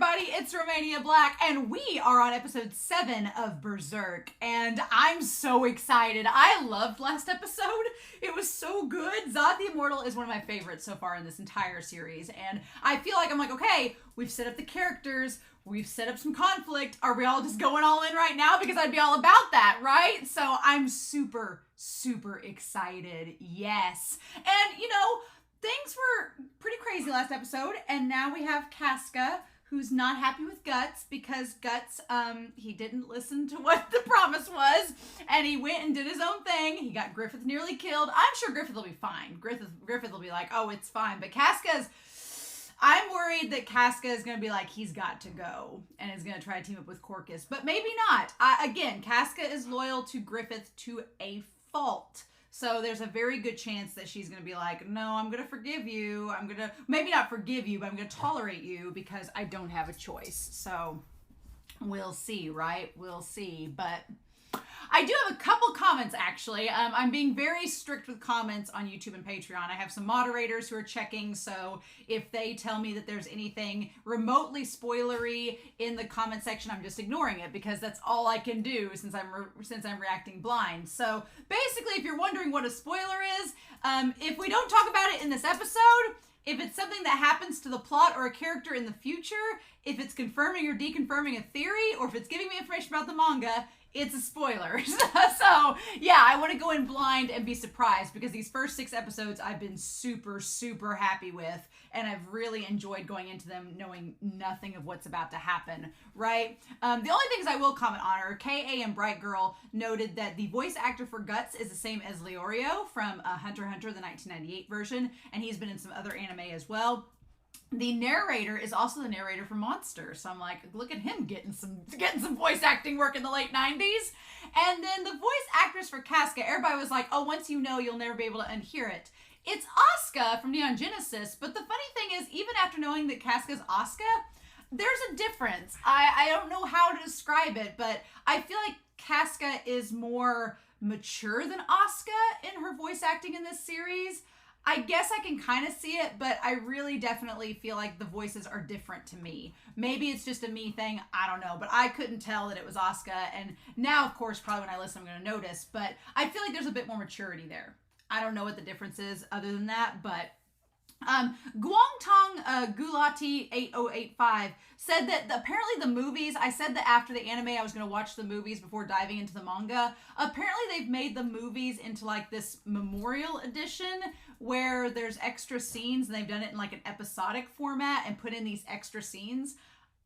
everybody, it's Romania Black, and we are on episode 7 of Berserk, and I'm so excited. I loved last episode. It was so good. Zod the Immortal is one of my favorites so far in this entire series, and I feel like I'm like, okay, we've set up the characters, we've set up some conflict. Are we all just going all in right now? Because I'd be all about that, right? So I'm super, super excited. Yes. And, you know, things were pretty crazy last episode, and now we have Casca, who's not happy with Guts because Guts, he didn't listen to what the promise was, and he went and did his own thing. He got Griffith nearly killed. I'm sure Griffith will be fine. Griffith will be like, oh, it's fine. But I'm worried that Casca is going to be like, he's got to go, and is going to try to team up with Corcus. But maybe not. Again, Casca is loyal to Griffith to a fault. So there's a very good chance that she's going to be like, no, I'm going to forgive you. I'm going to, maybe not forgive you, but I'm going to tolerate you because I don't have a choice. So we'll see, right? We'll see. But I do have a couple comments, actually. I'm being very strict with comments on YouTube and Patreon. I have some moderators who are checking, so if they tell me that there's anything remotely spoilery in the comment section, I'm just ignoring it because that's all I can do since I'm reacting blind. So basically, if you're wondering what a spoiler is, if we don't talk about it in this episode, if it's something that happens to the plot or a character in the future, if it's confirming or deconfirming a theory, or if it's giving me information about the manga, it's a spoiler. So, yeah, I want to go in blind and be surprised because these first 6 episodes I've been super, super happy with, and I've really enjoyed going into them knowing nothing of what's about to happen, right? The only things I will comment on are K.A. and Bright Girl noted that the voice actor for Guts is the same as Leorio from Hunter x Hunter, the 1998 version, and he's been in some other anime as well. The narrator is also the narrator for Monster. So I'm like, look at him getting some voice acting work in the late 90s. And then the voice actress for Casca, everybody was like, oh, once you know, you'll never be able to unhear it. It's Asuka from Neon Genesis. But the funny thing is, even after knowing that Casca's Asuka, there's a difference. I don't know how to describe it, but I feel like Casca is more mature than Asuka in her voice acting in this series. I guess I can kind of see it, but I really definitely feel like the voices are different to me. Maybe it's just a me thing. I don't know, but I couldn't tell that it was Asuka. And now, of course, probably when I listen, I'm going to notice. But I feel like there's a bit more maturity there. I don't know what the difference is other than that, but Guangtong Gulati 8085 said that apparently the movies, I said that after the anime I was going to watch the movies before diving into the manga. Apparently they've made the movies into like this memorial edition where there's extra scenes, and they've done it in like an episodic format and put in these extra scenes.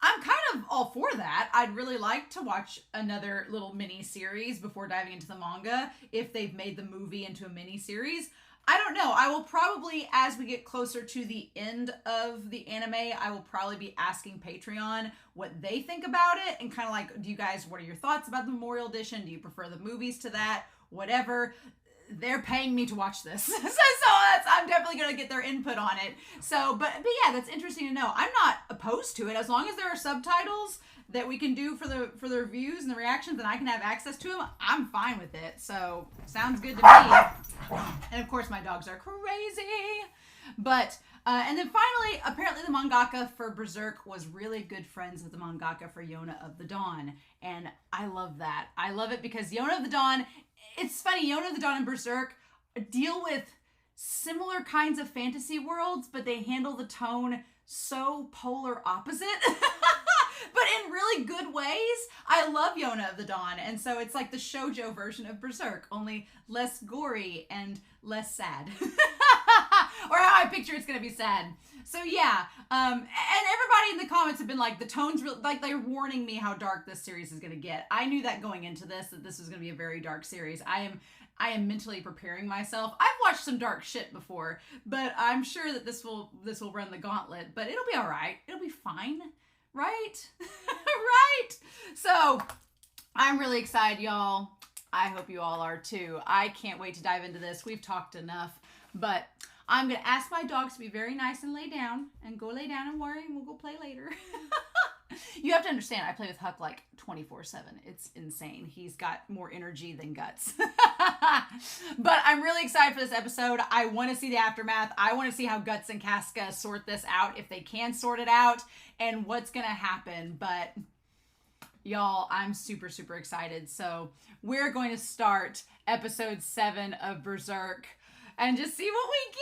I'm kind of all for that. I'd really like to watch another little mini series before diving into the manga if they've made the movie into a mini series. I don't know. I will probably, as we get closer to the end of the anime, I will probably be asking Patreon what they think about it and kind of like, what are your thoughts about the Memorial Edition? Do you prefer the movies to that? Whatever. They're paying me to watch this. so I'm definitely going to get their input on it. So, but yeah, that's interesting to know. I'm not opposed to it. As long as there are subtitles that we can do for the reviews and the reactions and I can have access to them, I'm fine with it. So, sounds good to me. And of course, my dogs are crazy. But, and then finally, apparently the mangaka for Berserk was really good friends with the mangaka for Yona of the Dawn. And I love that. I love it because Yona of the Dawn, it's funny, Yona of the Dawn and Berserk deal with similar kinds of fantasy worlds, but they handle the tone so polar opposite. But in really good ways. I love Yona of the Dawn, and so it's like the shoujo version of Berserk, only less gory and less sad. Or how I picture it's gonna be sad. So yeah, and everybody in the comments have been like, the tone's real, like they're warning me how dark this series is gonna get. I knew that going into this, that this was gonna be a very dark series. I am mentally preparing myself. I've watched some dark shit before, but I'm sure that this will run the gauntlet, but it'll be all right. It'll be fine. Right? Right? So, I'm really excited, y'all. I hope you all are too. I can't wait to dive into this. We've talked enough, but I'm going to ask my dogs to be very nice and lay down, and go lay down and worry, and we'll go play later. You have to understand, I play with Huck like 24/7. It's insane. He's got more energy than Guts. But I'm really excited for this episode. I want to see the aftermath. I want to see how Guts and Casca sort this out, if they can sort it out, and what's going to happen. But y'all, I'm super, super excited. So we're going to start episode 7 of Berserk and just see what we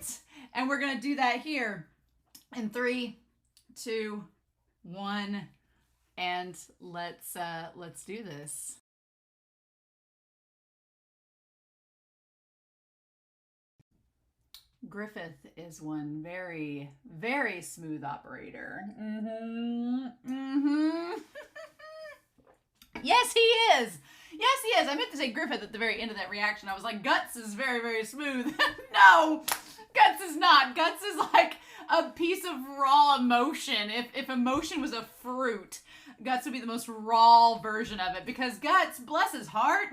get. And we're going to do that here in 3, 2, 1, and let's do this. Griffith is one very, very smooth operator. Yes, he is. Yes, he is. I meant to say Griffith at the very end of that reaction. I was like, Guts is very, very smooth. No, Guts is not. Guts is like a piece of raw emotion. If emotion was a fruit, Guts would be the most raw version of it, because Guts, bless his heart,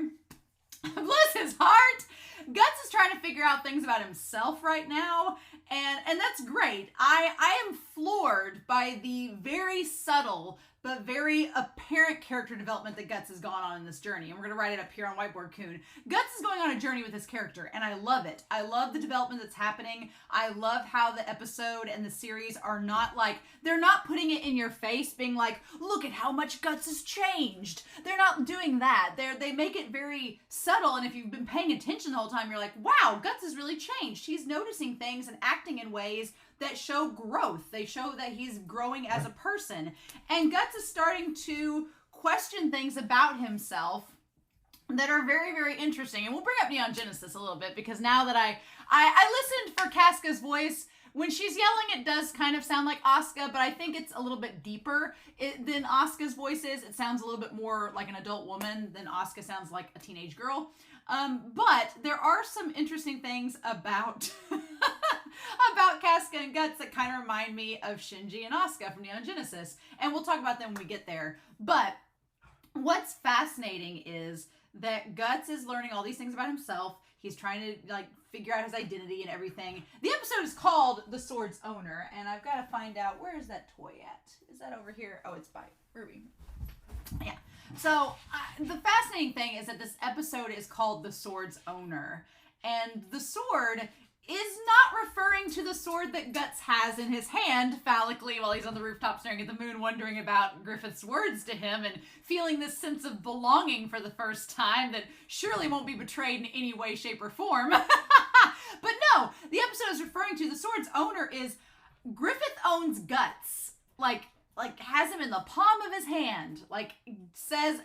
Guts is trying to figure out things about himself right now, and that's great. I am floored by the very subtle but very apparent character development that Guts has gone on in this journey. And we're going to write it up here on Whiteboard Coon. Guts is going on a journey with his character, and I love it. I love the development that's happening. I love how the episode and the series are not like, they're not putting it in your face, being like, look at how much Guts has changed. They're not doing that. They make it very subtle, and if you've been paying attention the whole time, you're like, wow, Guts has really changed. He's noticing things and acting in ways that show growth. They show that he's growing as a person. And Guts is starting to question things about himself that are very, very interesting. And we'll bring up Neon Genesis a little bit, because now that I listened for Casca's voice, when she's yelling, it does kind of sound like Asuka, but I think it's a little bit deeper than Asuka's voice is. It sounds a little bit more like an adult woman than Asuka sounds like a teenage girl. But there are some interesting things about about Casca and Guts that kind of remind me of Shinji and Asuka from Neon Genesis. And we'll talk about them when we get there. But what's fascinating is that Guts is learning all these things about himself. He's trying to like figure out his identity and everything. The episode is called The Sword's Owner, and I've got to find out, where is that toy at? Is that over here? Oh, it's by Ruby. Yeah. So the fascinating thing is that this episode is called The Sword's Owner, and the sword is not referring to the sword that Guts has in his hand phallically while he's on the rooftop staring at the moon, wondering about Griffith's words to him and feeling this sense of belonging for the first time that surely won't be betrayed in any way, shape, or form. But no, the episode is referring to the sword's owner is Griffith owns Guts. Like has him in the palm of his hand, like says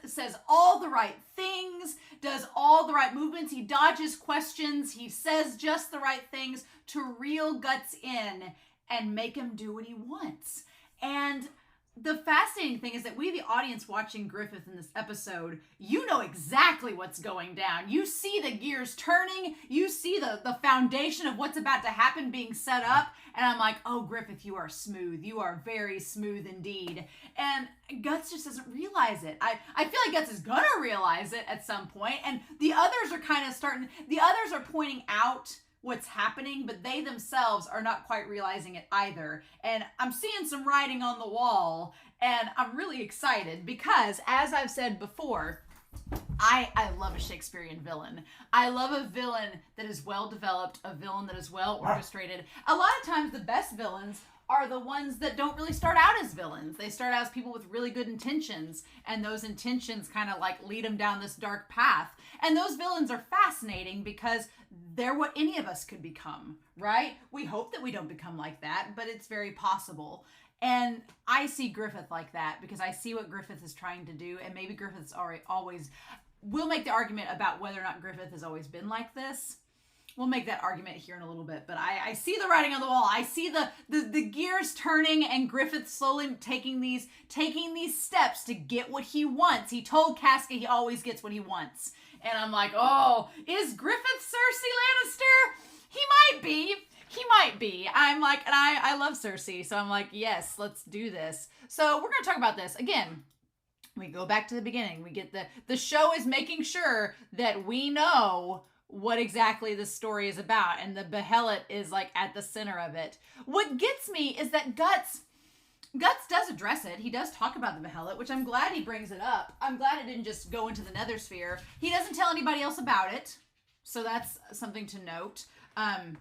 all the right things, does all the right movements, he dodges questions, he says just the right things to reel Guts in and make him do what he wants. And the fascinating thing is that we, the audience watching Griffith in this episode, you know exactly what's going down. You see the gears turning, you see the foundation of what's about to happen being set up, and I'm like, oh, Griffith, you are smooth. You are very smooth indeed. And Guts just doesn't realize it. I feel like Guts is gonna realize it at some point, and the others are kind of the others are pointing out what's happening, but they themselves are not quite realizing it either. And I'm seeing some writing on the wall, and I'm really excited because, as I've said before, I love a Shakespearean villain. I love a villain that is well developed, a villain that is well orchestrated. A lot of times the best villains are the ones that don't really start out as villains. They start out as people with really good intentions, and those intentions kind of like lead them down this dark path. And those villains are fascinating because they're what any of us could become, right? We hope that we don't become like that, but it's very possible. And I see Griffith like that because I see what Griffith is trying to do, and maybe Griffith's always... We'll make the argument about whether or not Griffith has always been like this. We'll make that argument here in a little bit, but I see the writing on the wall. I see the gears turning, and Griffith slowly taking these steps to get what he wants. He told Casca he always gets what he wants. And I'm like, oh, is Griffith Cersei Lannister? He might be. He might be. I'm like, and I love Cersei, so I'm like, yes, let's do this. So we're going to talk about this. Again, we go back to the beginning. We get the show is making sure that we know what exactly the story is about, and the behelit is like at the center of it. What gets me is that Guts, Guts does address it. He does talk about the behelit, which I'm glad he brings it up. I'm glad it didn't just go into the nether sphere. He doesn't tell anybody else about it, so that's something to note. And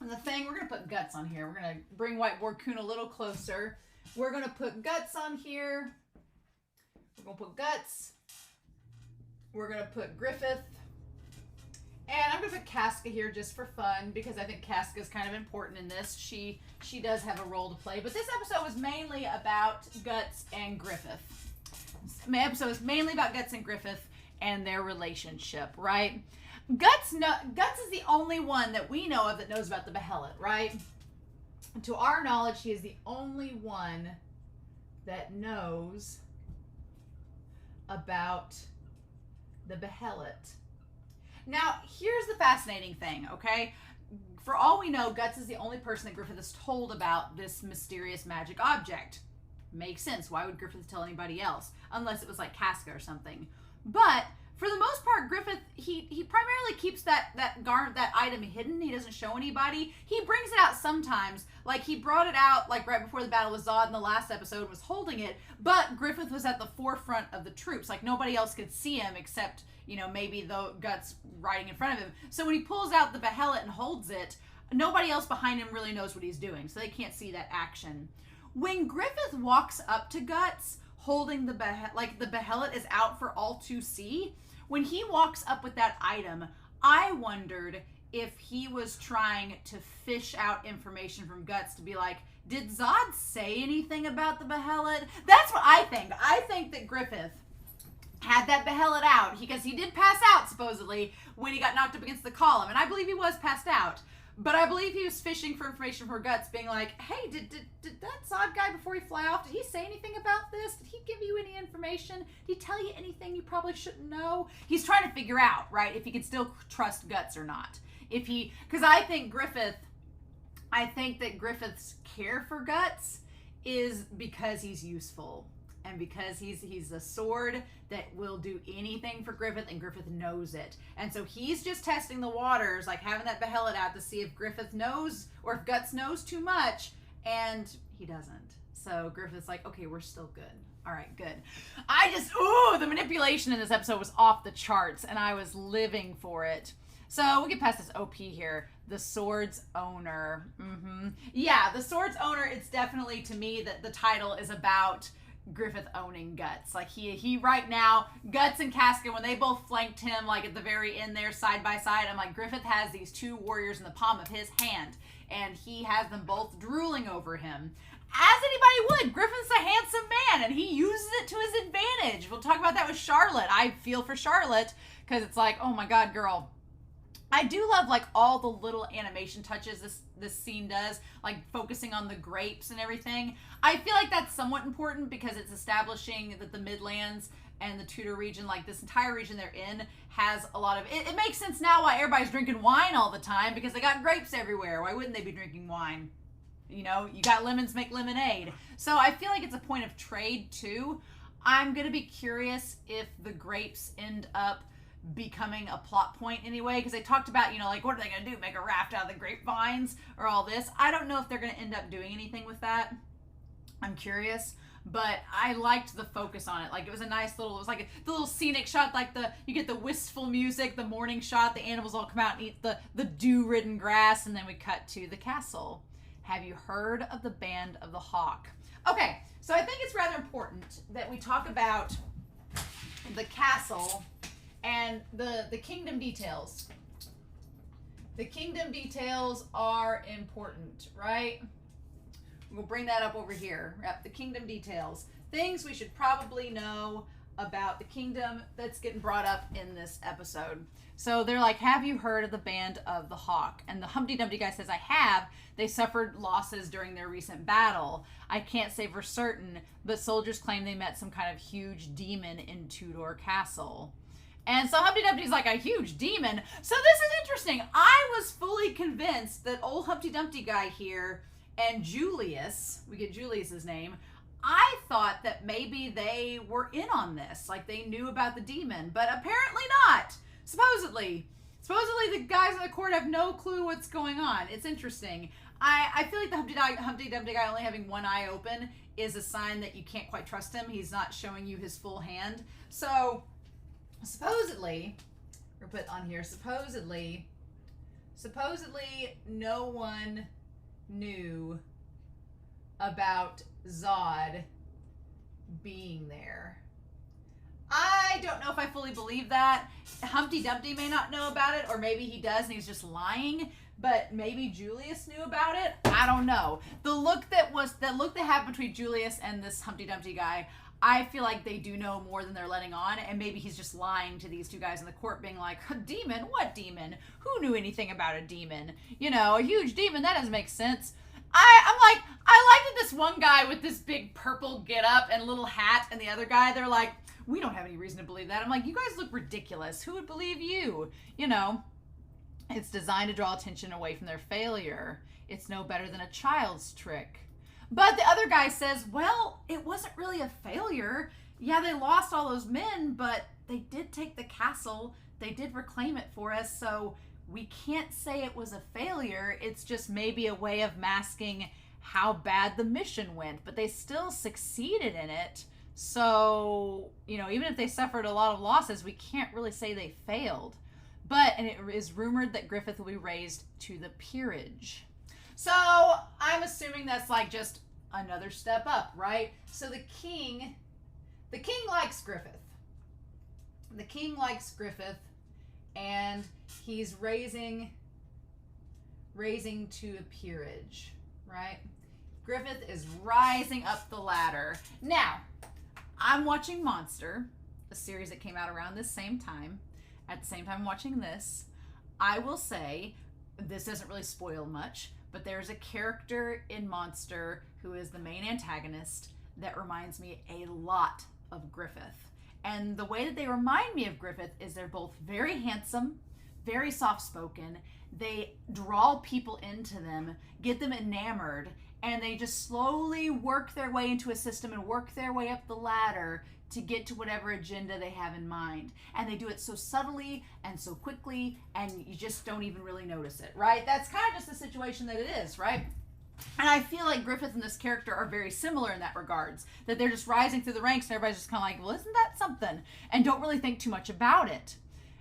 the thing, we're going to put Guts on here. We're going to bring Whiteboard Coon a little closer. We're going to put Guts on here. We're going to put Guts. We're going to put Griffith. And I'm going to put Casca here just for fun, because I think Casca is kind of important in this. She does have a role to play. But this episode was mainly about Guts and Griffith. My episode was mainly about Guts and Griffith and their relationship, right? Guts is the only one that we know of that knows about the behelit, right? To our knowledge, he is the only one that knows about the behelit. Now, here's the fascinating thing, okay? For all we know, Guts is the only person that Griffith has told about this mysterious magic object. Makes sense. Why would Griffith tell anybody else? Unless it was like Casca or something. But for the most part, Griffith, he primarily keeps that item hidden. He doesn't show anybody. He brings it out sometimes. Like, he brought it out, like, right before the battle with Zod in the last episode, was holding it. But Griffith was at the forefront of the troops. Like, nobody else could see him except, you know, maybe the Guts riding in front of him. So when he pulls out the behelit and holds it, nobody else behind him really knows what he's doing. So they can't see that action. When Griffith walks up to Guts, holding the behelit, like, the behelit is out for all to see, when he walks up with that item, I wondered if he was trying to fish out information from Guts to be like, did Zod say anything about the behelit? That's what I think. I think that Griffith had that behelit out, because he did pass out, supposedly, when he got knocked up against the column. And I believe he was passed out. But I believe he was fishing for information for Guts, being like, hey, did that Zod guy, before he fly off, did he say anything about this? Did he give you any information? Did he tell you anything you probably shouldn't know? He's trying to figure out, right, if he can still trust Guts or not. Because I think that Griffith's care for Guts is because he's useful. And because he's a sword that will do anything for Griffith, and Griffith knows it. And so he's just testing the waters, like having that behelit out to see if Griffith knows, or if Guts knows too much, and he doesn't. So Griffith's like, okay, we're still good. All right, good. The manipulation in this episode was off the charts, and I was living for it. So we'll get past this OP here. The sword's owner. Yeah, the sword's owner, it's definitely, to me, that the title is about Griffith owning Guts. Like, he right now, Guts and Casca, when they both flanked him, like at the very end there, side by side, I'm like, Griffith has these two warriors in the palm of his hand, and he has them both drooling over him. As anybody would. Griffith's a handsome man, and he uses it to his advantage. We'll talk about that with Charlotte. I feel for Charlotte, because it's like, oh my god, girl. I do love, like, all the little animation touches this scene does, like focusing on the grapes and everything. I feel like that's somewhat important, because it's establishing that the Midlands and the Tudor region, like this entire region they're in, has a lot of... It makes sense now why everybody's drinking wine all the time, because they got grapes everywhere. Why wouldn't they be drinking wine? You know, you got lemons, make lemonade. So I feel like it's a point of trade, too. I'm going to be curious if the grapes end up becoming a plot point anyway, because they talked about, you know, like, what are they going to do? Make a raft out of the grapevines or all this? I don't know if they're going to end up doing anything with that. I'm curious, but I liked the focus on it. Like, it was a nice little, it was like the little scenic shot, like you get the wistful music, the morning shot, the animals all come out and eat the dew-ridden grass, and then we cut to the castle. Have you heard of the Band of the Hawk? Okay, so I think it's rather important that we talk about the castle and the kingdom details. The kingdom details are important, right? We'll bring that up over here. Yep, the kingdom details. Things we should probably know about the kingdom that's getting brought up in this episode. So they're like, have you heard of the Band of the Hawk? And the Humpty Dumpty guy says, I have. They suffered losses during their recent battle. I can't say for certain, but soldiers claim they met some kind of huge demon in Tudor Castle. And so Humpty Dumpty's like, a huge demon? So this is interesting. I was fully convinced that old Humpty Dumpty guy here and Julius, we get Julius's name, I thought that maybe they were in on this. Like, they knew about the demon, but apparently not. Supposedly the guys in the court have no clue what's going on. It's interesting. I feel like the Humpty Dumpty guy only having one eye open is a sign that you can't quite trust him. He's not showing you his full hand. So, supposedly, we're put on here, supposedly no one knew about Zod being there. I don't know if I fully believe that. Humpty Dumpty may not know about it, or maybe he does and he's just lying. But maybe Julius knew about it. I don't know. The look that happened between Julius and this Humpty Dumpty guy, I feel like they do know more than they're letting on, and maybe he's just lying to these two guys in the court, being like, a demon? What demon? Who knew anything about a demon? You know, a huge demon? That doesn't make sense. I like that this one guy with this big purple getup and little hat, and the other guy, they're like, we don't have any reason to believe that. I'm like, you guys look ridiculous. Who would believe you? You know, it's designed to draw attention away from their failure. It's no better than a child's trick. But the other guy says, well, it wasn't really a failure. Yeah, they lost all those men, but they did take the castle. They did reclaim it for us, so we can't say it was a failure. It's just maybe a way of masking how bad the mission went, but they still succeeded in it. So, you know, even if they suffered a lot of losses, we can't really say they failed. And it is rumored that Griffith will be raised to the peerage. So, I'm assuming that's like just another step up, right? So the king likes Griffith. The king likes Griffith, and he's raising to a peerage, right? Griffith is rising up the ladder. Now, I'm watching Monster, a series that came out around this same time. At the same time watching this, I will say, this doesn't really spoil much, but there's a character in Monster who is the main antagonist that reminds me a lot of Griffith. And the way that they remind me of Griffith is they're both very handsome, very soft-spoken. They draw people into them, get them enamored, and they just slowly work their way into a system and work their way up the ladder to get to whatever agenda they have in mind. And they do it so subtly and so quickly, and you just don't even really notice it, right? That's kind of just the situation that it is, right? And I feel like Griffith and this character are very similar in that regards, that they're just rising through the ranks and everybody's just kind of like, well, isn't that something? And don't really think too much about it.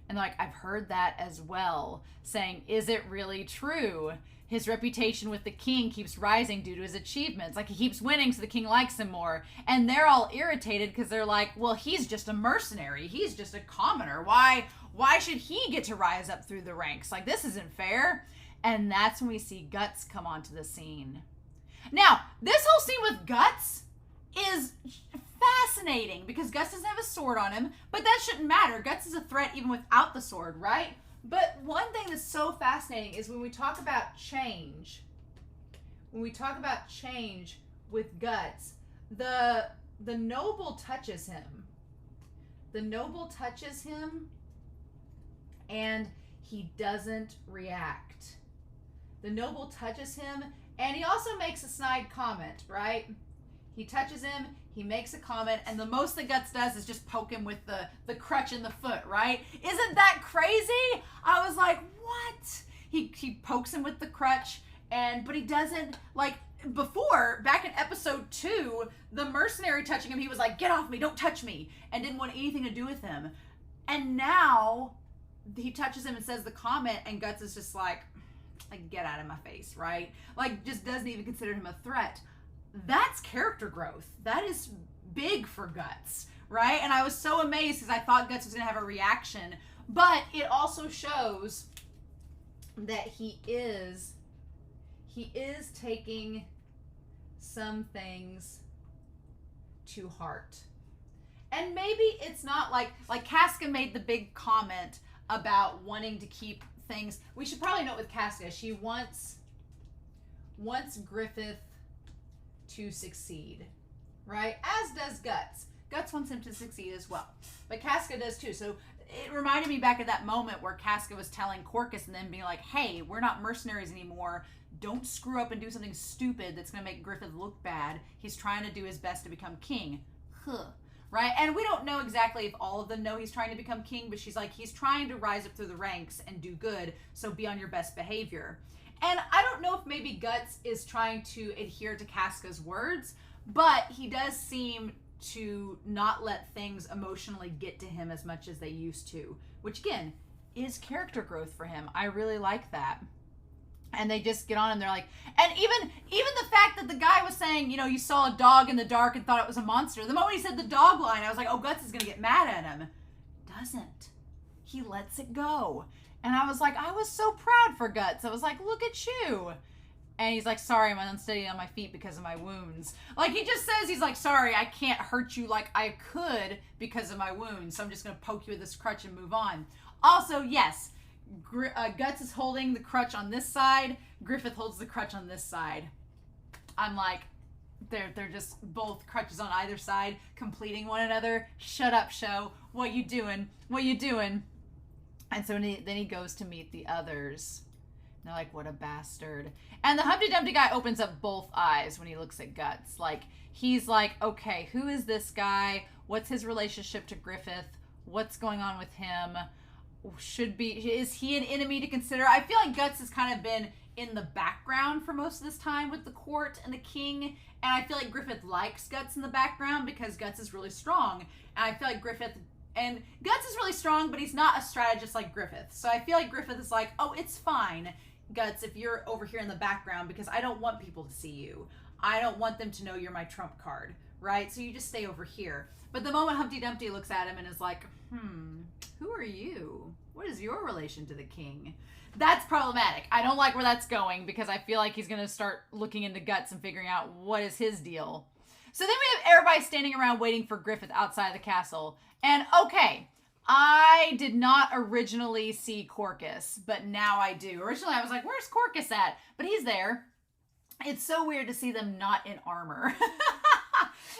And they're like, I've heard that as well, saying, is it really true? His reputation with the king keeps rising due to his achievements. Like, he keeps winning, so the king likes him more. And they're all irritated because they're like, well, he's just a mercenary. He's just a commoner. Why should he get to rise up through the ranks? Like, this isn't fair. And that's when we see Guts come onto the scene. Now, this whole scene with Guts is fascinating because Guts doesn't have a sword on him, but that shouldn't matter. Guts is a threat even without the sword, right? But one thing that's so fascinating is when we talk about change, with Guts, the noble touches him. The noble touches him, and he doesn't react. The noble touches him, and he also makes a snide comment, right? He touches him, he makes a comment, and the most that Guts does is just poke him with the crutch in the foot, right? Isn't that crazy? I was like, what? He pokes him with the crutch, but he doesn't, like, before, back in episode 2, the mercenary touching him, he was like, get off me, don't touch me, and didn't want anything to do with him. And now, he touches him and says the comment, and Guts is just like, get out of my face, right? Like, just doesn't even consider him a threat. That's character growth. That is big for Guts, right? And I was so amazed because I thought Guts was going to have a reaction. But it also shows that he is taking some things to heart. And maybe it's not like Casca made the big comment about wanting to keep things. We should probably note with Casca, she wants Griffith to succeed, right? As does Guts. Guts wants him to succeed as well. But Casca does too. So it reminded me back at that moment where Casca was telling Corcus and then being like, hey, we're not mercenaries anymore. Don't screw up and do something stupid that's going to make Griffith look bad. He's trying to do his best to become king. Right? And we don't know exactly if all of them know he's trying to become king, but she's like, he's trying to rise up through the ranks and do good, so be on your best behavior. And I don't know if maybe Guts is trying to adhere to Casca's words, but he does seem to not let things emotionally get to him as much as they used to, which again is character growth for him. I really like that. And they just get on and they're like, and even the fact that the guy was saying, you know, you saw a dog in the dark and thought it was a monster. The moment he said the dog line, I was like, oh, Guts is going to get mad at him. Doesn't. He lets it go. And I was like, I was so proud for Guts. I was like, look at you. And he's like, sorry, I'm unsteady on my feet because of my wounds. Like, he just says, he's like, sorry, I can't hurt you like I could because of my wounds. So I'm just going to poke you with this crutch and move on. Also, yes, Guts is holding the crutch on this side. Griffith holds the crutch on this side. I'm like, they're just both crutches on either side, completing one another. Shut up, show. What you doing? What you doing? And so then he goes to meet the others. And they're like, what a bastard. And the Humpty Dumpty guy opens up both eyes when he looks at Guts. Like, he's like, okay, who is this guy? What's his relationship to Griffith? What's going on with him? Is he an enemy to consider? I feel like Guts has kind of been in the background for most of this time with the court and the king. And I feel like Griffith likes Guts in the background because Guts is really strong. And I feel like Guts is really strong, but he's not a strategist like Griffith. So I feel like Griffith is like, oh, it's fine, Guts, if you're over here in the background because I don't want people to see you. I don't want them to know you're my trump card, right? So you just stay over here. But the moment Humpty Dumpty looks at him and is like, who are you? What is your relation to the king? That's problematic. I don't like where that's going because I feel like he's going to start looking into Guts and figuring out what is his deal. So then we have everybody standing around waiting for Griffith outside the castle. And okay, I did not originally see Corcus, but now I do. Originally I was like, where's Corcus at? But he's there. It's so weird to see them not in armor.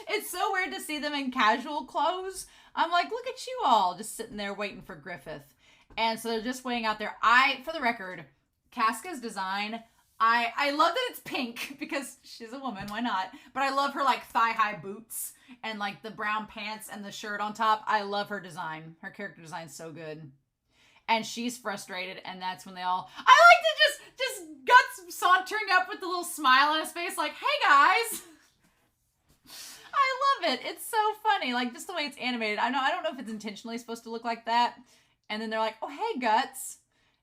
It's so weird to see them in casual clothes. I'm like, look at you all just sitting there waiting for Griffith. And so they're just waiting out there. For the record, Casca's design, I love that it's pink because she's a woman, why not? But I love her like thigh-high boots and like the brown pants and the shirt on top. I love her design. Her character design's so good. And she's frustrated, and that's when I like to just Guts sauntering up with the little smile on his face like, hey guys! I love it. It's so funny. Like, just the way it's animated. I don't know if it's intentionally supposed to look like that. And then they're like, oh, hey, Guts.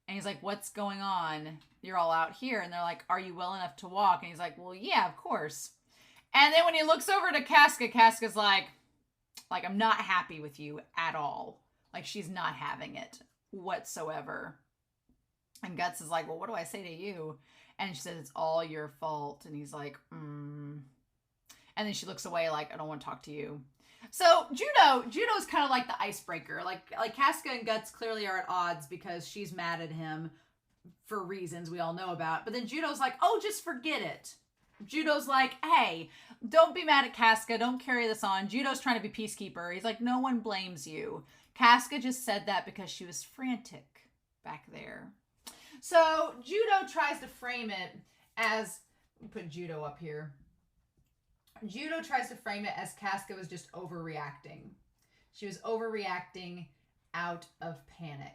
And he's like, what's going on? You're all out here. And they're like, are you well enough to walk? And he's like, well, yeah, of course. And then when he looks over to Casca, Casca's like, I'm not happy with you at all. Like, she's not having it whatsoever. And Guts is like, well, what do I say to you? And she says, it's all your fault. And he's like, And then she looks away like, I don't want to talk to you. So Judo's kind of like the icebreaker. Like Casca and Guts clearly are at odds because she's mad at him for reasons we all know about. But then Judo's like, oh, just forget it. Judo's like, hey, don't be mad at Casca. Don't carry this on. Judo's trying to be peacekeeper. He's like, no one blames you. Casca just said that because she was frantic back there. So Judo tries to frame it as, put Judo up here. Judo tries to frame it as Casca was just overreacting. She was overreacting out of panic.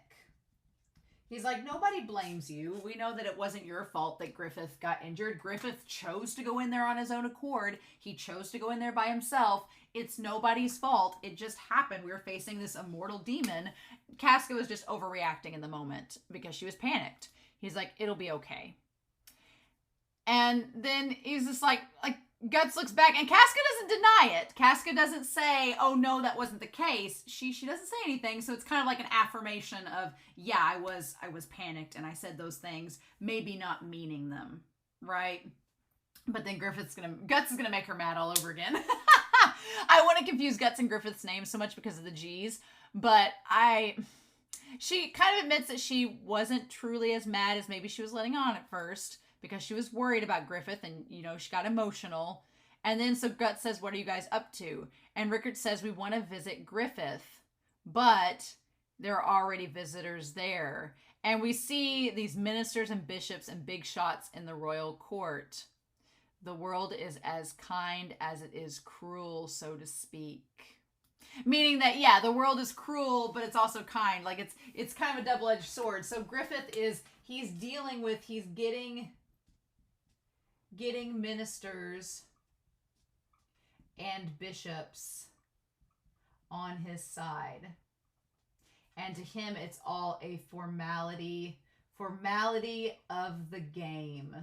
He's like, nobody blames you. We know that it wasn't your fault that Griffith got injured. Griffith chose to go in there on his own accord. He chose to go in there by himself. It's nobody's fault. It just happened. We were facing this immortal demon. Casca was just overreacting in the moment because she was panicked. He's like, it'll be okay. And then he's just like Guts looks back, and Casca doesn't deny it. Casca doesn't say, oh no, that wasn't the case. She doesn't say anything, so it's kind of like an affirmation of, yeah, I was panicked, and I said those things, maybe not meaning them, right? But then Guts is gonna make her mad all over again. I want to confuse Guts and Griffith's names so much because of the G's, but she kind of admits that she wasn't truly as mad as maybe she was letting on at first, because she was worried about Griffith and, she got emotional. And then so Guts says, what are you guys up to? And Rickard says, we want to visit Griffith, but there are already visitors there. And we see these ministers and bishops and big shots in the royal court. The world is as kind as it is cruel, so to speak. Meaning that, yeah, the world is cruel, but it's also kind. Like, it's kind of a double-edged sword. So Griffith he's getting getting ministers and bishops on his side. And to him, it's all a formality of the game.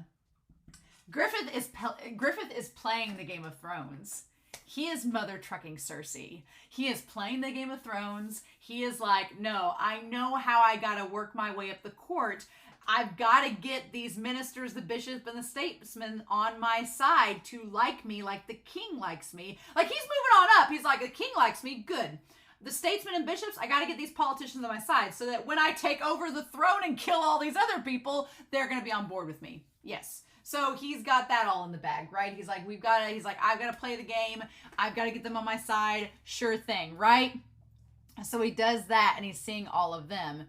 Griffith is playing the Game of Thrones. He is mother trucking Cersei. He is playing the Game of Thrones. He is like, no, I know how I gotta work my way up the court. I've got to get these ministers, the bishops, and the statesmen on my side to like me like the king likes me. Like, he's moving on up. He's like, the king likes me. Good. The statesmen and bishops, I got to get these politicians on my side so that when I take over the throne and kill all these other people, they're going to be on board with me. Yes. So he's got that all in the bag, right? He's like, I've got to play the game. I've got to get them on my side. Sure thing, right? So he does that, and he's seeing all of them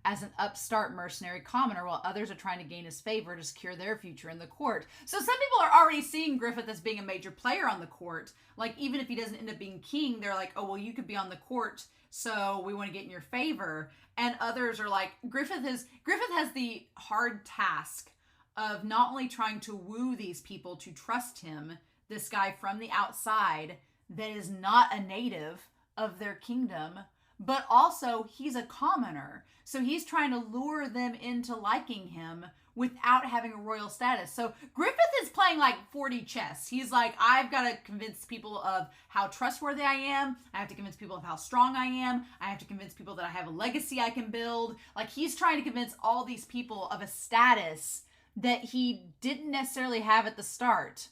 as an upstart mercenary commoner while others are trying to gain his favor to secure their future in the court. So some people are already seeing Griffith as being a major player on the court. Like, even if he doesn't end up being king, they're like, oh, well, you could be on the court, so we want to get in your favor. And others are like, Griffith has the hard task of not only trying to woo these people to trust him, this guy from the outside that is not a native of their kingdom, but also he's a commoner. So he's trying to lure them into liking him without having a royal status. So Griffith is playing like 4D chess. He's like, I've got to convince people of how trustworthy I am. I have to convince people of how strong I am. I have to convince people that I have a legacy I can build. Like, he's trying to convince all these people of a status that he didn't necessarily have at the start.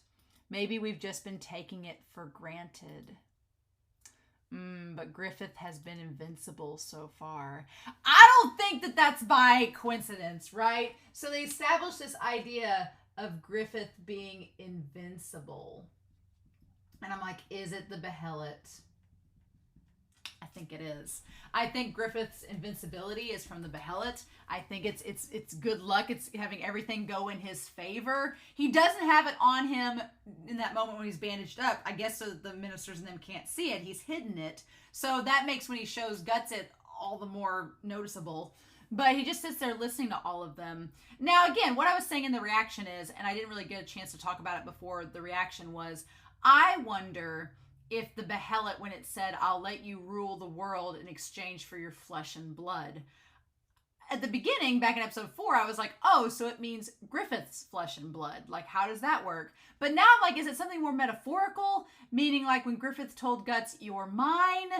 Maybe we've just been taking it for granted. But Griffith has been invincible so far. I don't think that that's by coincidence, right? So they established this idea of Griffith being invincible. And I'm like, is it the behelit? I think it is. I think Griffith's invincibility is from the behelit. I think it's good luck. It's having everything go in his favor. He doesn't have it on him in that moment when he's bandaged up, I guess, so that the ministers and them can't see it. He's hidden it. So that makes when he shows Guts it all the more noticeable. But he just sits there listening to all of them. Now, again, what I was saying in the reaction is, and I didn't really get a chance to talk about it before the reaction was, I wonder if the behelit, when it said, I'll let you rule the world in exchange for your flesh and blood. At the beginning, back in episode 4, I was like, oh, so it means Griffith's flesh and blood. Like, how does that work? But now I'm like, is it something more metaphorical? Meaning, like, when Griffith told Guts, you're mine,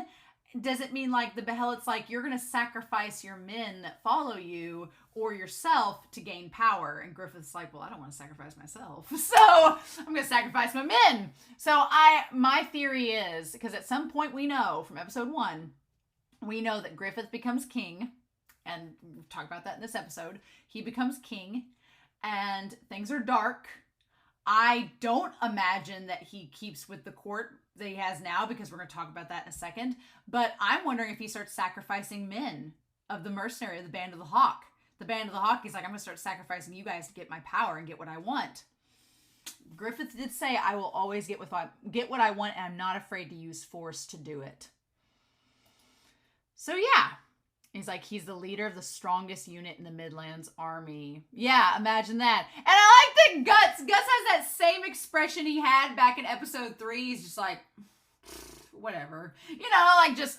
does it mean like the behelit's like, you're going to sacrifice your men that follow you or yourself to gain power? And Griffith's like, well, I don't want to sacrifice myself, so I'm going to sacrifice my men. So my theory is, because at some point we know from episode 1, we know that Griffith becomes king, and we'll talk about that in this episode. He becomes king, and things are dark. I don't imagine that he keeps with the court that he has now, because we're going to talk about that in a second. But I'm wondering if he starts sacrificing men of the mercenary, the Band of the Hawk. The Band of the Hawk, he's like, I'm going to start sacrificing you guys to get my power and get what I want. Griffith did say, I will always get what I want, and I'm not afraid to use force to do it. So yeah. He's like, he's the leader of the strongest unit in the Midlands army. Yeah, imagine that. And I like that Guts has that same expression he had back in episode 3. He's just like, whatever. You know, like just,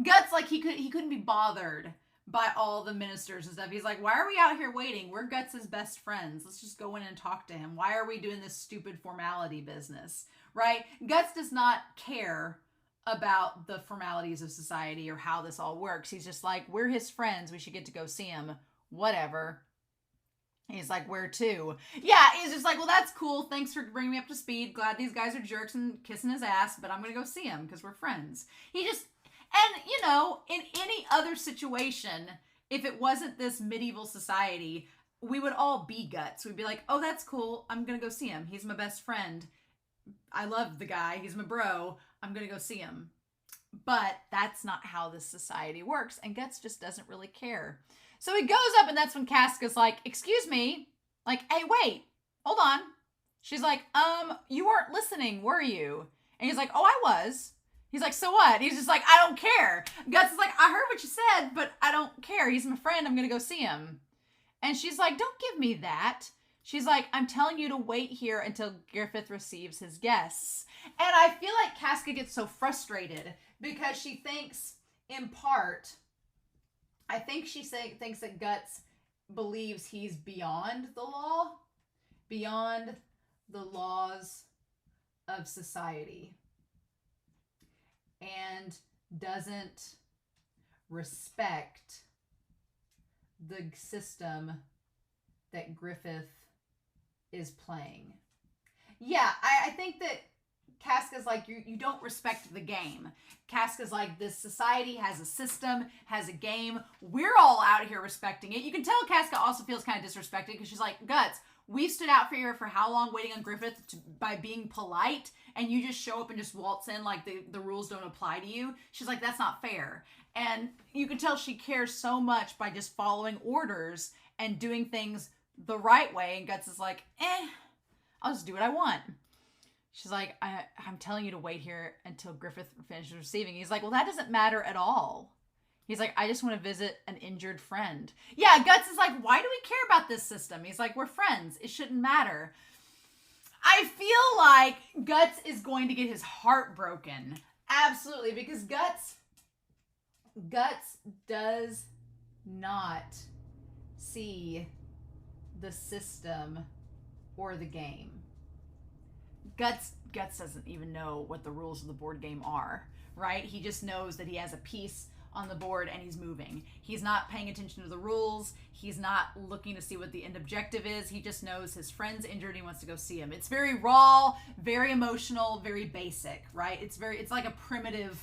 Guts, like he couldn't be bothered by all the ministers and stuff. He's like, why are we out here waiting? We're Guts' best friends. Let's just go in and talk to him. Why are we doing this stupid formality business, right? Guts does not care about the formalities of society or how this all works. He's just like, we're his friends. We should get to go see him. Whatever. He's like, where to? Yeah, he's just like, well, that's cool. Thanks for bringing me up to speed. Glad these guys are jerks and kissing his ass, but I'm going to go see him because we're friends. And, you know, in any other situation, if it wasn't this medieval society, we would all be Guts. We'd be like, oh, that's cool. I'm going to go see him. He's my best friend. I love the guy. He's my bro. I'm going to go see him. But that's not how this society works. And Guts just doesn't really care. So he goes up, and that's when Casca's like, excuse me. Like, hey, wait, hold on. She's like, you weren't listening, were you? And he's like, oh, I was. He's like, so what? He's just like, I don't care. Guts is like, I heard what you said, but I don't care. He's my friend. I'm going to go see him. And she's like, don't give me that. She's like, I'm telling you to wait here until Griffith receives his guests. And I feel like Casca gets so frustrated because she thinks, in part, I think she thinks that Guts believes he's beyond the law, beyond the laws of society, and doesn't respect the system that Griffith is playing. Yeah, I think that Casca's like, you don't respect the game. Casca's like, this society has a system, has a game. We're all out here respecting it. You can tell Casca also feels kind of disrespected because she's like, Guts, we've stood out for how long waiting on Griffith by being polite, and you just show up and just waltz in like the rules don't apply to you. She's like, that's not fair. And you can tell she cares so much by just following orders and doing things the right way. And Guts is like, I'll just do what I want. She's like, I'm telling you to wait here until Griffith finishes receiving. He's like, well, that doesn't matter at all. He's like, I just want to visit an injured friend. Yeah, Guts is like, why do we care about this system? He's like, we're friends. It shouldn't matter. I feel like Guts is going to get his heart broken. Absolutely, because Guts does not see the system or the game. Guts doesn't even know what the rules of the board game are, right? He just knows that he has a piece on the board and he's moving. He's not paying attention to the rules. He's not looking to see what the end objective is. He just knows his friend's injured and he wants to go see him. It's very raw, very emotional, very basic, right? It's like a primitive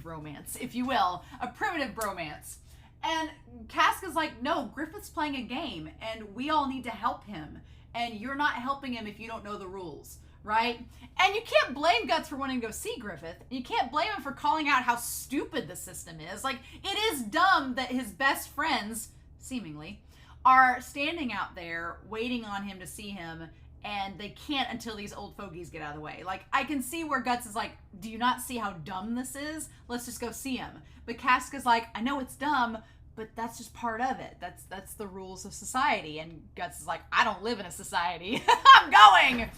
romance, if you will. A primitive bromance. And Casca's like, no, Griffith's playing a game and we all need to help him. And you're not helping him if you don't know the rules. Right? And you can't blame Guts for wanting to go see Griffith. You can't blame him for calling out how stupid the system is. Like, it is dumb that his best friends, seemingly, are standing out there waiting on him to see him, and they can't until these old fogies get out of the way. Like, I can see where Guts is like, do you not see how dumb this is? Let's just go see him. But Casca's like, I know it's dumb, but that's just part of it. That's the rules of society. And Guts is like, I don't live in a society. I'm going!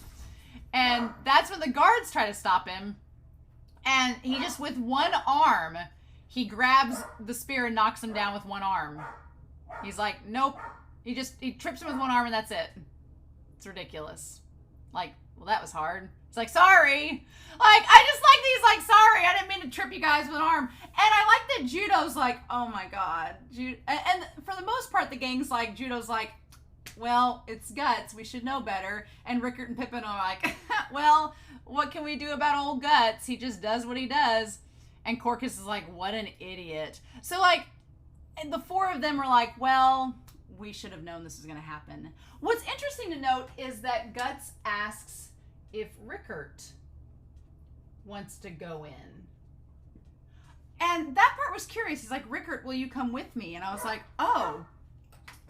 And that's when the guards try to stop him. And he just, with one arm, he grabs the spear and knocks him down with one arm. He's like, nope. He trips him with one arm and that's it. It's ridiculous. Like, well, that was hard. It's like, sorry. Like, I just like these, like, sorry, I didn't mean to trip you guys with an arm. And I like that Judo's like, oh my God. And for the most part, the gang's like, Judo's like, well, it's Guts. We should know better. And Rickert and Pippin are like, well, what can we do about old Guts? He just does what he does. And Corcus is like, what an idiot. So, like, and the four of them are like, well, we should have known this was going to happen. What's interesting to note is that Guts asks if Rickert wants to go in. And that part was curious. He's like, Rickert, will you come with me? And I was like, oh.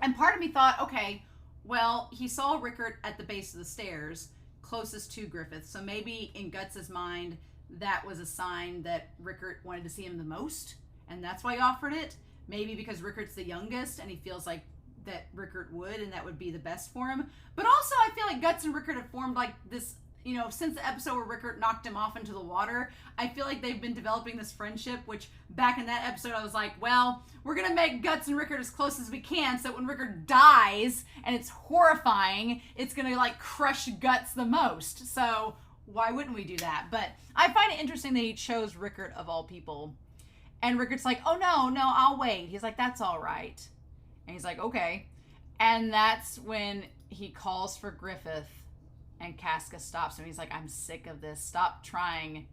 And part of me thought, okay, well, he saw Rickert at the base of the stairs, closest to Griffith. So maybe in Guts's mind, that was a sign that Rickert wanted to see him the most. And that's why he offered it. Maybe because Rickert's the youngest and he feels like that Rickert would and that would be the best for him. But also I feel like Guts and Rickert have formed like this, you know, since the episode where Rickert knocked him off into the water, I feel like they've been developing this friendship, which back in that episode I was like, well, we're going to make Guts and Rickert as close as we can so when Rickert dies and it's horrifying, it's going to like crush Guts the most. So why wouldn't we do that? But I find it interesting that he chose Rickert of all people. And Rickert's like, oh no, I'll wait. He's like, that's all right. And he's like, okay. And that's when he calls for Griffith. And Casca stops him. He's like, I'm sick of this. Stop trying.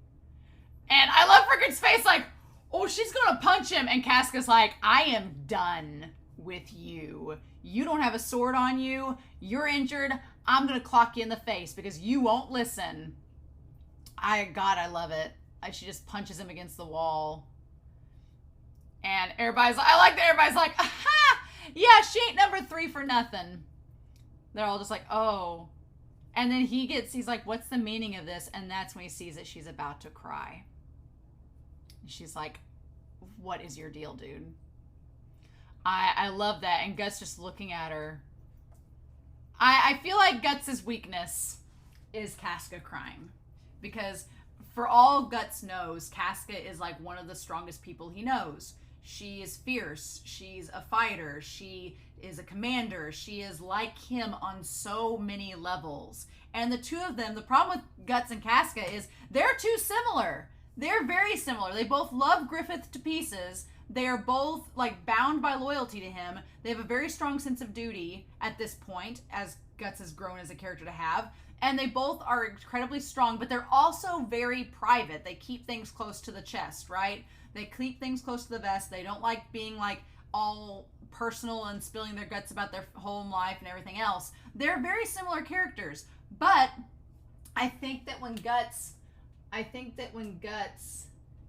And I love Rickert's face like, oh, she's going to punch him. And Casca's like, I am done with you. You don't have a sword on you. You're injured. I'm going to clock you in the face because you won't listen. God, I love it. She just punches him against the wall. And everybody's like, I like that everybody's like, aha! Yeah, she ain't number 3 for nothing. They're all just like, oh. And then he's like, what's the meaning of this? And that's when he sees that she's about to cry. She's like, what is your deal, dude? I love that. And Guts just looking at her. I feel like Guts' weakness is Casca crying. Because for all Guts knows, Casca is like one of the strongest people he knows. She is fierce. She's a fighter. She is a commander. She is like him on so many levels. And the two of them, the problem with Guts and Casca is they're too similar. They're very similar. They both love Griffith to pieces. They are both like bound by loyalty to him. They have a very strong sense of duty at this point, as Guts has grown as a character to have. And they both are incredibly strong, but they're also very private. They keep things close to the chest, right? They keep things close to the vest. They don't like being like all personal and spilling their guts about their home life and everything else. They're very similar characters, but I think that when Guts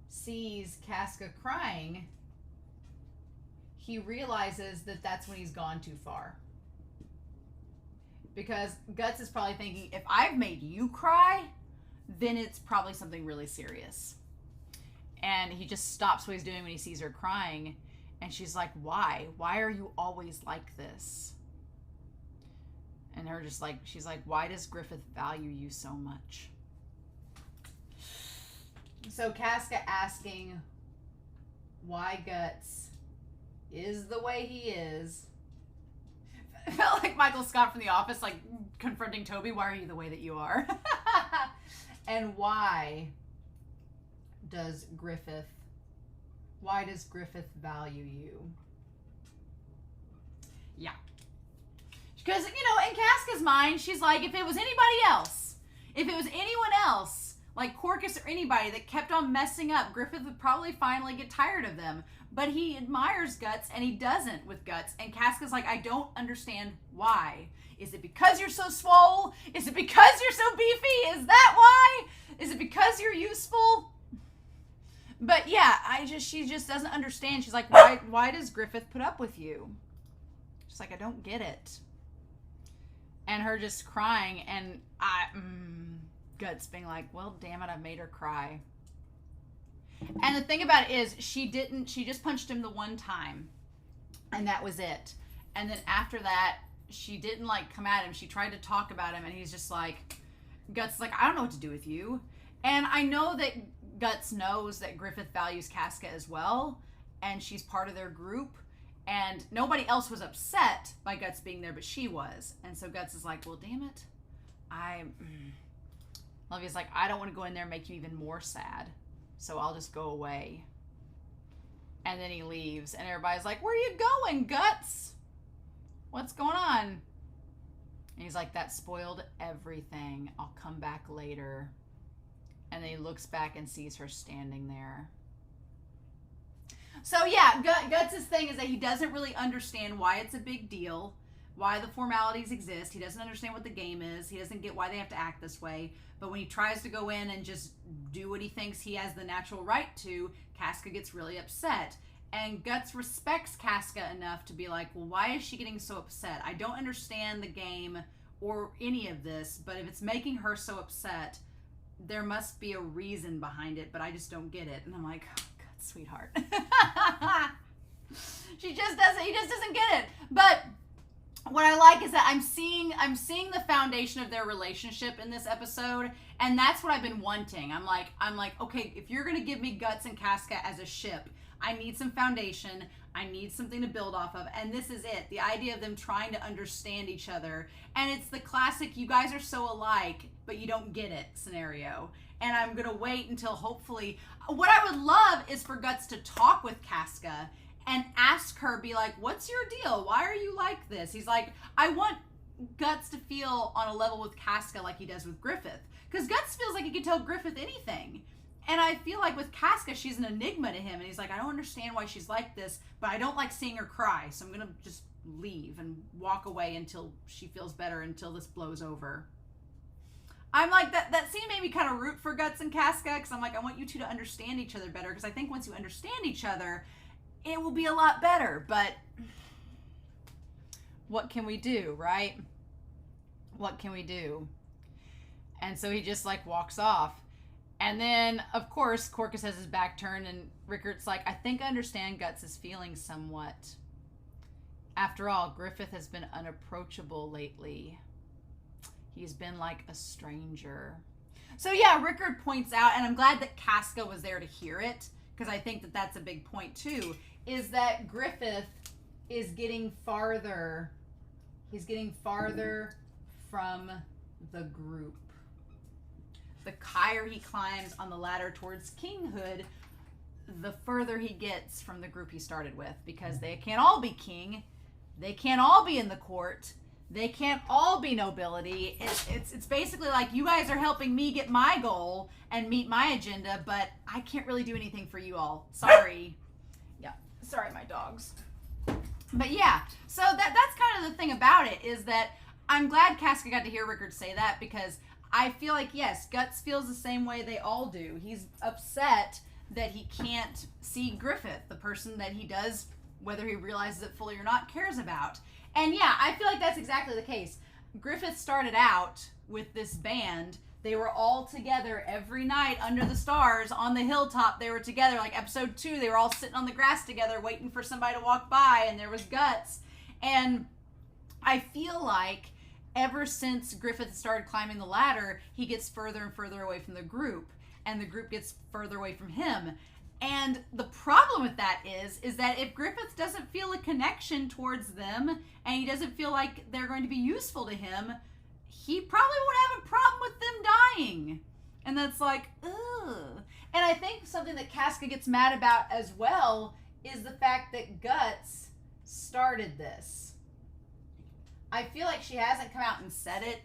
sees Casca crying, he realizes that that's when he's gone too far. Because Guts is probably thinking, if I've made you cry, then it's probably something really serious. And he just stops what he's doing when he sees her crying. And she's like, why? Why are you always like this? And she's like, why does Griffith value you so much? So Casca asking why Guts is the way he is. I felt like Michael Scott from The Office, like confronting Toby. Why are you the way that you are? And why does Griffith value you? Yeah. Because, in Casca's mind, she's like, if it was anybody else, if it was anyone else, like Corcus or anybody that kept on messing up, Griffith would probably finally get tired of them. But he admires Guts, and he doesn't with Guts. And Casca's like, I don't understand why. Is it because you're so swole? Is it because you're so beefy? Is that why? Is it because you're useful? But yeah, she just doesn't understand. She's like, why does Griffith put up with you? She's like, I don't get it. And her just crying, and Guts being like, well, damn it, I've made her cry. And the thing about it is, she just punched him the one time, and that was it. And then after that, she didn't like come at him. She tried to talk about him, and he's just like, Guts is like, I don't know what to do with you. And I know that Guts knows that Griffith values Casca as well, and she's part of their group, and nobody else was upset by Guts being there, but she was. And so Guts is like, well, damn it. Olivia's like, I don't want to go in there and make you even more sad, so I'll just go away. And then he leaves, and everybody's like, where are you going, Guts? What's going on? And he's like, that spoiled everything. I'll come back later. And then he looks back and sees her standing there. So yeah, Guts' thing is that he doesn't really understand why it's a big deal, why the formalities exist. He doesn't understand what the game is. He doesn't get why they have to act this way. But when he tries to go in and just do what he thinks he has the natural right to, Casca gets really upset. And Guts respects Casca enough to be like, well, why is she getting so upset? I don't understand the game or any of this, but if it's making her so upset, there must be a reason behind it, but I just don't get it. And I'm like, oh, God, sweetheart. He just doesn't get it. But what I like is that I'm seeing the foundation of their relationship in this episode, and that's what I've been wanting. I'm like, okay, if you're gonna give me Guts and Casca as a ship, I need some foundation. I need something to build off of. And this is it. The idea of them trying to understand each other. And it's the classic, you guys are so alike, but you don't get it scenario. And I'm going to wait until hopefully, what I would love is for Guts to talk with Casca and ask her, be like, what's your deal? Why are you like this? He's like, I want Guts to feel on a level with Casca like he does with Griffith. Because Guts feels like he can tell Griffith anything. And I feel like with Casca, she's an enigma to him. And he's like, I don't understand why she's like this, but I don't like seeing her cry. So I'm going to just leave and walk away until she feels better, until this blows over. I'm like, that scene made me kind of root for Guts and Casca, because I'm like, I want you two to understand each other better, because I think once you understand each other, it will be a lot better. But what can we do, right? What can we do? And so he just like walks off. And then, of course, Corcus has his back turned, and Rickart's like, I think I understand Guts' feelings somewhat. After all, Griffith has been unapproachable lately. He's been like a stranger. So yeah, Rickard points out, and I'm glad that Casca was there to hear it, because I think that that's a big point too, is that Griffith is getting farther. He's getting farther from the group. The higher he climbs on the ladder towards kinghood, the further he gets from the group he started with, because they can't all be king. They can't all be in the court. They can't all be nobility. It's basically like, you guys are helping me get my goal and meet my agenda, but I can't really do anything for you all. Sorry. Yeah, sorry, my dogs. But yeah, so that's kind of the thing about it, is that I'm glad Casca got to hear Rickard say that, because I feel like, yes, Guts feels the same way they all do. He's upset that he can't see Griffith, the person that he does, whether he realizes it fully or not, cares about. And yeah, I feel like that's exactly the case. Griffith started out with this band. They were all together every night under the stars on the hilltop. They were together, like episode 2, they were all sitting on the grass together waiting for somebody to walk by, and there was Guts. And I feel like ever since Griffith started climbing the ladder, he gets further and further away from the group, and the group gets further away from him. And the problem with that is that if Griffith doesn't feel a connection towards them, and he doesn't feel like they're going to be useful to him, he probably won't have a problem with them dying. And that's like, ugh. And I think something that Casca gets mad about as well is the fact that Guts started this. I feel like she hasn't come out and said it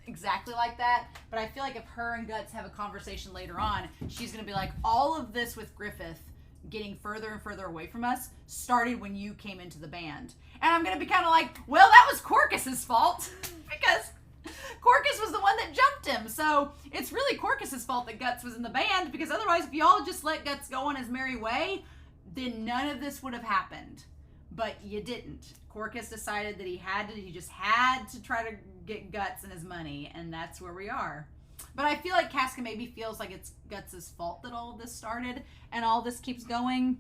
exactly like that, but I feel like if her and Guts have a conversation later on, she's going to be like, all of this with Griffith getting further and further away from us started when you came into the band. And I'm going to be kind of like, well, that was Corcus's fault, because Corcus was the one that jumped him. So it's really Corcus's fault that Guts was in the band, because otherwise, if y'all just let Guts go on his merry way, then none of this would have happened. But you didn't. Corcus decided that he just had to try to get Guts and his money, and that's where we are. But I feel like Casca maybe feels like it's Guts' fault that all of this started and all this keeps going.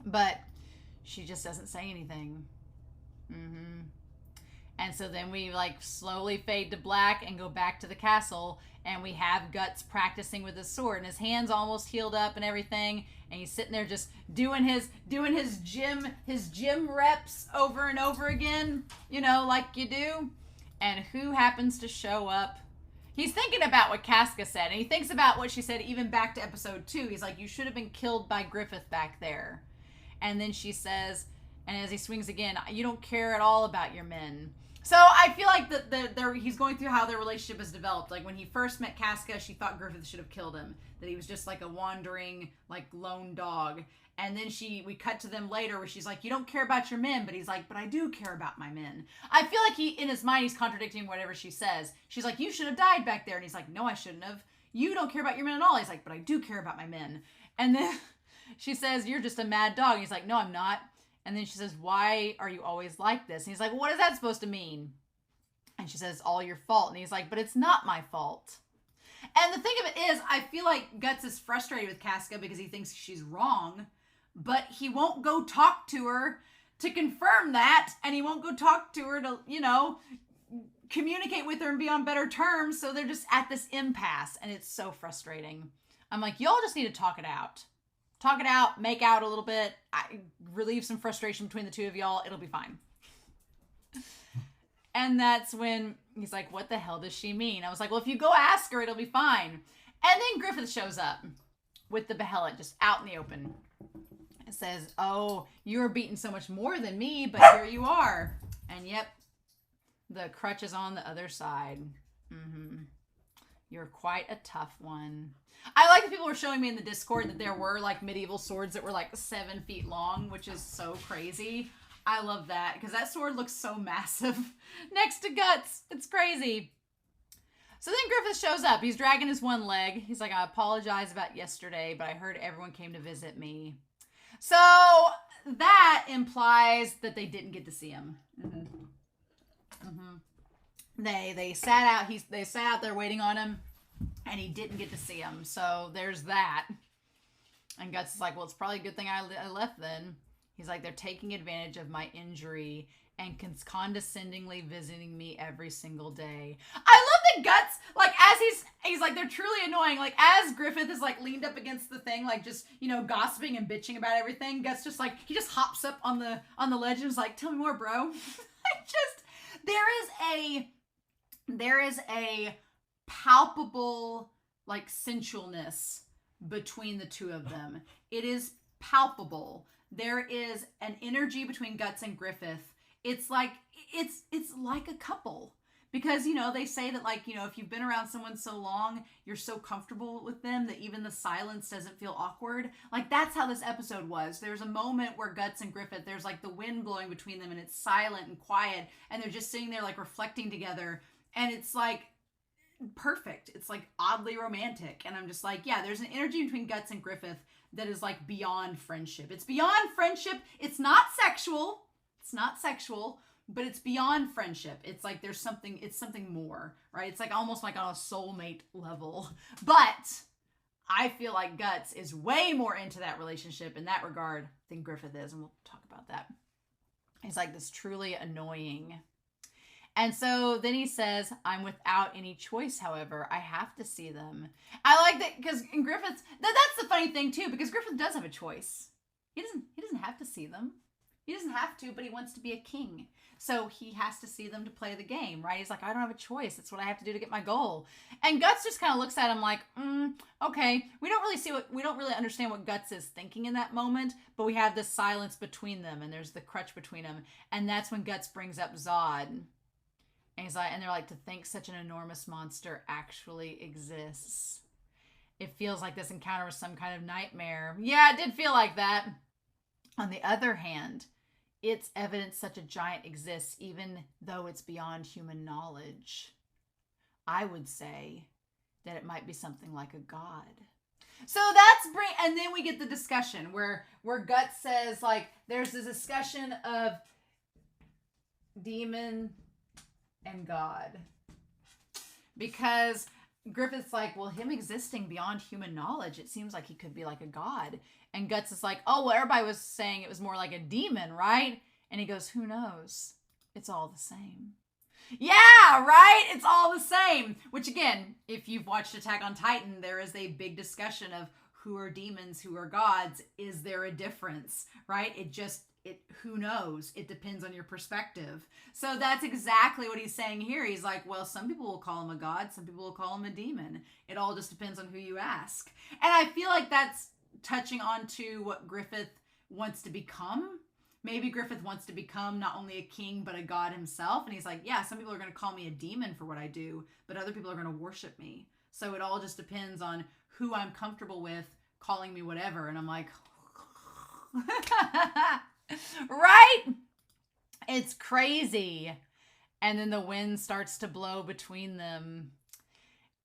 But she just doesn't say anything. And so then we like slowly fade to black and go back to the castle, and we have Guts practicing with his sword, and his hand's almost healed up and everything, and he's sitting there just doing his gym reps over and over again, you know, like you do. And who happens to show up? He's thinking about what Casca said, and he thinks about what she said even back to episode 2. He's like, you should have been killed by Griffith back there. And then she says, and as he swings again, you don't care at all about your men. So I feel like that he's going through how their relationship has developed. Like when he first met Casca, she thought Griffith should have killed him, that he was just like a wandering, like lone dog. And then we cut to them later where she's like, you don't care about your men, but he's like, but I do care about my men. I feel like in his mind, he's contradicting whatever she says. She's like, you should have died back there. And he's like, no, I shouldn't have. You don't care about your men at all. He's like, but I do care about my men. And then she says, you're just a mad dog. And he's like, no, I'm not. And then she says, why are you always like this? And he's like, what is that supposed to mean? And she says, it's all your fault. And he's like, but it's not my fault. And the thing of it is, I feel like Guts is frustrated with Casca because he thinks she's wrong, but he won't go talk to her to confirm that. And he won't go talk to her to, you know, communicate with her and be on better terms. So they're just at this impasse, and it's so frustrating. I'm like, y'all just need to talk it out. Talk it out, make out a little bit, relieve some frustration between the two of y'all. It'll be fine. And that's when he's like, what the hell does she mean? I was like, well, if you go ask her, it'll be fine. And then Griffith shows up with the behelit just out in the open. It says, oh, you were beaten so much more than me, but here you are. And yep, the crutch is on the other side. You're quite a tough one. I like that people were showing me in the Discord that there were like medieval swords that were like 7 feet long, which is so crazy. I love that because that sword looks so massive next to Guts. It's crazy. So then Griffith shows up. He's dragging his one leg. He's like, I apologize about yesterday, but I heard everyone came to visit me. So that implies that they didn't get to see him. They sat out. They sat out there waiting on him, and he didn't get to see him. So there's that. And Guts is like, well, it's probably a good thing I left then. He's like, they're taking advantage of my injury and condescendingly visiting me every single day. I love that Guts, like, as he's like, they're truly annoying. Like, as Griffith is, like, leaned up against the thing, like, just, you know, gossiping and bitching about everything, Guts just, like, he just hops up on the ledge and is like, tell me more, bro. There is a palpable, like, sensualness between the two of them. It is palpable. There is an energy between Guts and Griffith. It's like a couple, because, you know, they say that, like, you know, if you've been around someone so long, you're so comfortable with them that even the silence doesn't feel awkward. Like, that's how this episode was. There's a moment where Guts and Griffith, there's like the wind blowing between them and it's silent and quiet and they're just sitting there like reflecting together, and it's like perfect. It's like oddly romantic, and I'm just like, yeah, there's an energy between Guts and Griffith that is like beyond friendship. It's beyond friendship. It's not sexual. It's not sexual, but it's beyond friendship. It's like it's something more, right? It's like almost like on a soulmate level. But I feel like Guts is way more into that relationship in that regard than Griffith is, and we'll talk about that. He's like this truly annoying. And so then he says, I'm without any choice, however. I have to see them. I like that because in Griffith's, that's the funny thing too, because Griffith does have a choice. He doesn't have to see them. He doesn't have to, but he wants to be a king. So he has to see them to play the game, right? He's like, I don't have a choice. That's what I have to do to get my goal. And Guts just kind of looks at him like, okay. We don't really understand what Guts is thinking in that moment, but we have this silence between them, and there's the crutch between them. And that's when Guts brings up Zod. And he's like, and they're like, to think such an enormous monster actually exists. It feels like this encounter was some kind of nightmare. Yeah, it did feel like that. On the other hand, it's evidence such a giant exists, even though it's beyond human knowledge. I would say that it might be something like a god. So and then we get the discussion where Guts says, like, there's this discussion of demon and God. Because Griffith's like, well, him existing beyond human knowledge, it seems like he could be like a god. And Guts is like, oh, well, everybody was saying it was more like a demon, right? And he goes, who knows? It's all the same. Yeah, right? It's all the same. Which, again, if you've watched Attack on Titan, there is a big discussion of who are demons, who are gods. Is there a difference, right? Who knows? It depends on your perspective. So that's exactly what he's saying here. He's like, well, some people will call him a god. Some people will call him a demon. It all just depends on who you ask. And I feel like that's touching on to what Griffith wants to become. Maybe Griffith wants to become not only a king, but a god himself. And he's like, yeah, some people are going to call me a demon for what I do, but other people are going to worship me. So it all just depends on who I'm comfortable with calling me whatever. And I'm like, right? It's crazy. And then the wind starts to blow between them.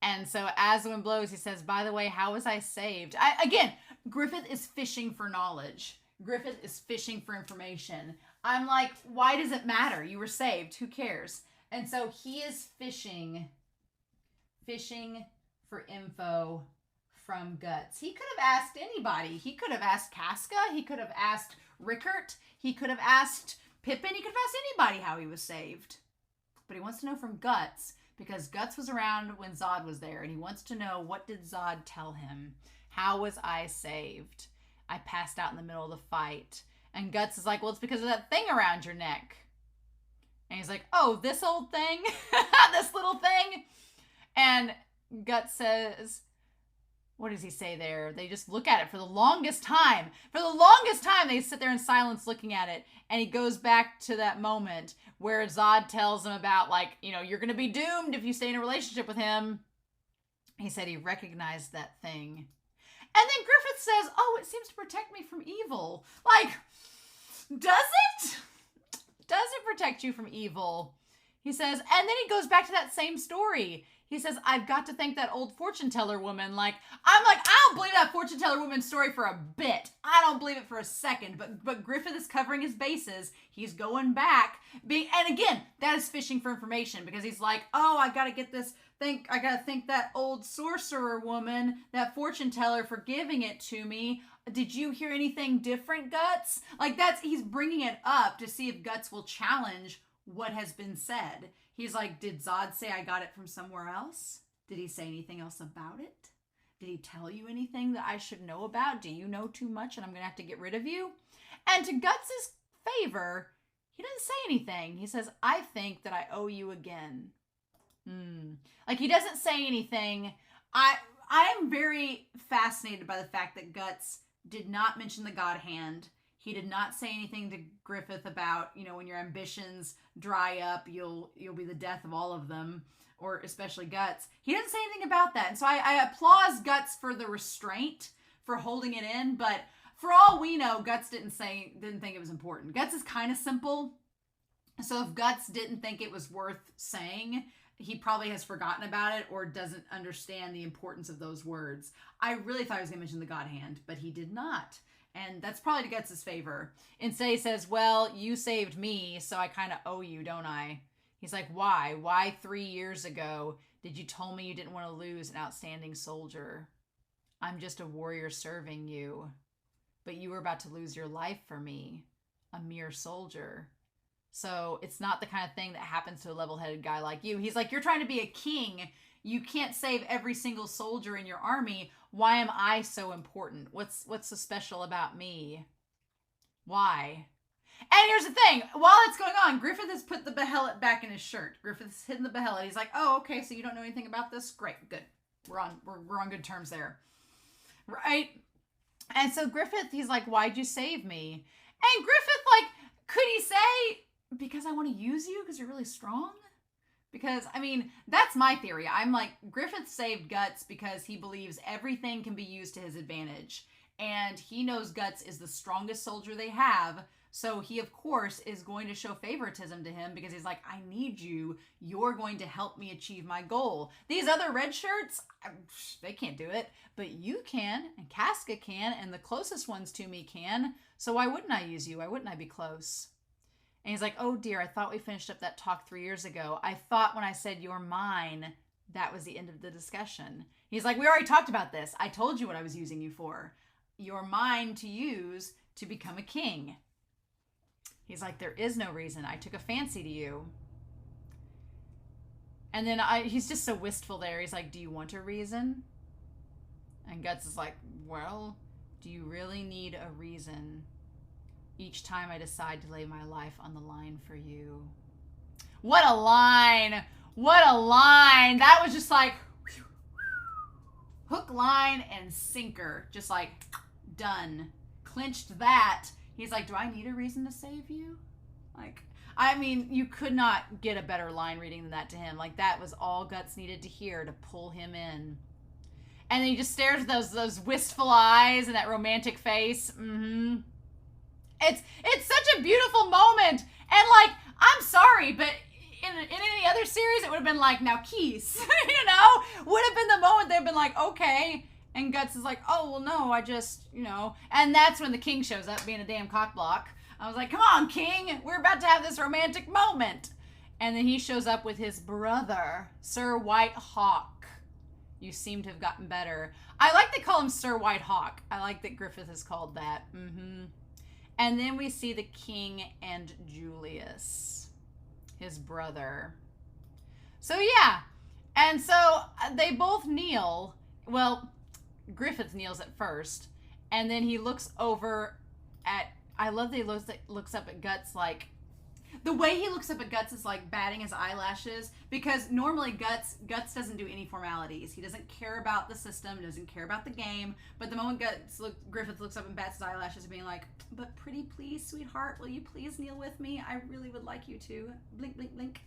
And so as the wind blows, he says, by the way, how was I saved? Again, Griffith is fishing for knowledge. Griffith is fishing for information. I'm like, why does it matter? You were saved. Who cares? And so he is fishing for info from Guts. He could have asked anybody. He could have asked Casca. He could have asked Rickert. He could have asked Pippin. He could have asked anybody how he was saved. But he wants to know from Guts, because Guts was around when Zod was there, and he wants to know, what did Zod tell him? How was I saved? I passed out in the middle of the fight. And Guts is like, well, it's because of that thing around your neck. And he's like, oh, this old thing? This little thing? And Guts says, what does he say there? They just look at it for the longest time. For the longest time, they sit there in silence looking at it. And he goes back to that moment where Zod tells him about, like, you know, you're going to be doomed if you stay in a relationship with him. He said he recognized that thing. And then Griffith says, oh, it seems to protect me from evil. Like, does it? Does it protect you from evil? He says, and then he goes back to that same story. He says, I've got to thank that old fortune teller woman. Like, I'm like, I don't believe that fortune teller woman's story for a bit. I don't believe it for a second. But Griffith is covering his bases. He's going back. And again, that is fishing for information, because he's like, oh, I got to get this. I got to thank that old sorcerer woman, that fortune teller, for giving it to me. Did you hear anything different, Guts? Like, he's bringing it up to see if Guts will challenge what has been said. He's like, did Zod say I got it from somewhere else? Did he say anything else about it? Did he tell you anything that I should know about? Do you know too much and I'm going to have to get rid of you? And to Guts's favor, he doesn't say anything. He says, I think that I owe you again. Like, he doesn't say anything. I am very fascinated by the fact that Guts did not mention the God Hand. He did not say anything to Griffith about, when your ambitions dry up, you'll be the death of all of them, or especially Guts. He didn't say anything about that. And so I applaud Guts for the restraint, for holding it in. But for all we know, Guts didn't think it was important. Guts is kind of simple. So if Guts didn't think it was worth saying, he probably has forgotten about it or doesn't understand the importance of those words. I really thought he was going to mention the God Hand, but he did not. And that's probably to Guts' favor. Instead, he says, well, you saved me, so I kind of owe you, don't I? He's like, why? Why 3 years ago did you tell me you didn't want to lose an outstanding soldier? I'm just a warrior serving you. But you were about to lose your life for me, a mere soldier. So it's not the kind of thing that happens to a level-headed guy like you. He's like, you're trying to be a king. You can't save every single soldier in your army. Why am I so important? What's so special about me? Why? And here's the thing. While it's going on, Griffith has put the behelit back in his shirt. Griffith's hidden the behelit. He's like, oh, okay, so you don't know anything about this? Great, good. We're on good terms there. Right? And so Griffith, he's like, why'd you save me? And Griffith, like, could he say, because I want to use you because you're really strong? Because, I mean, that's my theory. I'm like, Griffith saved Guts because he believes everything can be used to his advantage. And he knows Guts is the strongest soldier they have. So he, of course, is going to show favoritism to him because he's like, I need you. You're going to help me achieve my goal. These other red shirts, they can't do it. But you can, and Casca can, and the closest ones to me can. So why wouldn't I use you? Why wouldn't I be close? And he's like, oh dear, I thought we finished up that talk 3 years ago. I thought when I said you're mine, that was the end of the discussion. He's like, we already talked about this. I told you what I was using you for. You're mine to use to become a king. He's like, there is no reason. I took a fancy to you. And then he's just so wistful there. He's like, do you want a reason? And Guts is like, well, do you really need a reason? Each time I decide to lay my life on the line for you. What a line. What a line. That was just like hook, line, and sinker. Just like done. Clinched that. He's like, do I need a reason to save you? Like, I mean, you could not get a better line reading than that to him. Like, that was all Guts needed to hear to pull him in. And then he just stares at those wistful eyes and that romantic face. Mm-hmm. It's such a beautiful moment. And, like, I'm sorry, but in any other series, it would have been like, now kiss. Would have been the moment they've been like, okay. And Guts is like, oh, well, no, I just, And that's when the king shows up being a damn cockblock. I was like, come on, king. We're about to have this romantic moment. And then he shows up with his brother, Sir White Hawk. You seem to have gotten better. I like to call him Sir White Hawk. I like that Griffith is called that. Mm-hmm. And then we see the king and Julius, his brother. So, yeah. And so they both kneel. Well, Griffith kneels at first. And then he looks over at... I love that he looks up at Guts like... The way he looks up at Guts is like batting his eyelashes, because normally Guts doesn't do any formalities. He doesn't care about the system, doesn't care about the game. But the moment Griffith looks up and bats his eyelashes, being like, but pretty please, sweetheart, will you please kneel with me? I really would like you to. Blink, blink, blink.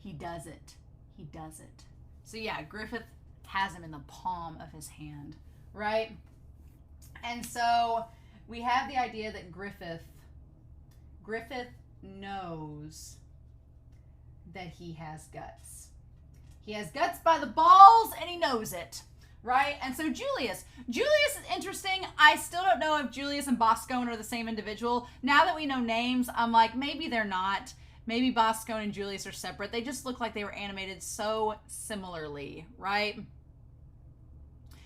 He does it. He does it. So yeah, Griffith has him in the palm of his hand, right? And so we have the idea that Griffith knows that he has Guts. He has guts by the balls, and he knows it, right? And so Julius is interesting. I still don't know if Julius and Boscone are the same individual. Now that we know names, I'm like, maybe they're not. Maybe Boscone and Julius are separate. They just look like they were animated so similarly, right?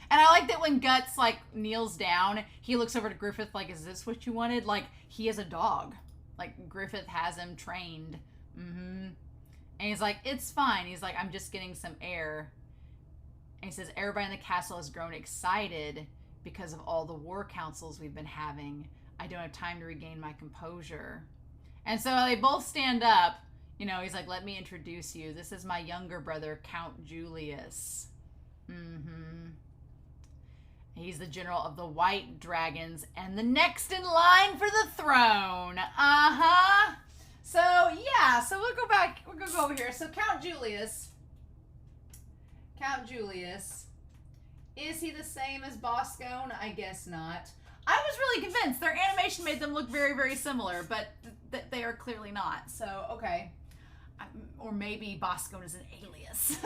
And I like that when Guts, like, kneels down, he looks over to Griffith like, is this what you wanted? Like, he is a dog. Like, Griffith has him trained. And he's like, it's fine. He's like, I'm just getting some air. And he says, everybody in the castle has grown excited because of all the war councils we've been having. I don't have time to regain my composure. And so they both stand up. You know, he's like, let me introduce you. This is my younger brother, Count Julius. He's the general of the White Dragons and the next in line for the throne. So, yeah. So we'll go back. We're going to go over here. So Count Julius. Is he the same as Boscone? I guess not. I was really convinced. Their animation made them look very, very similar, but they are clearly not. So, okay. Or maybe Boscone is an alias.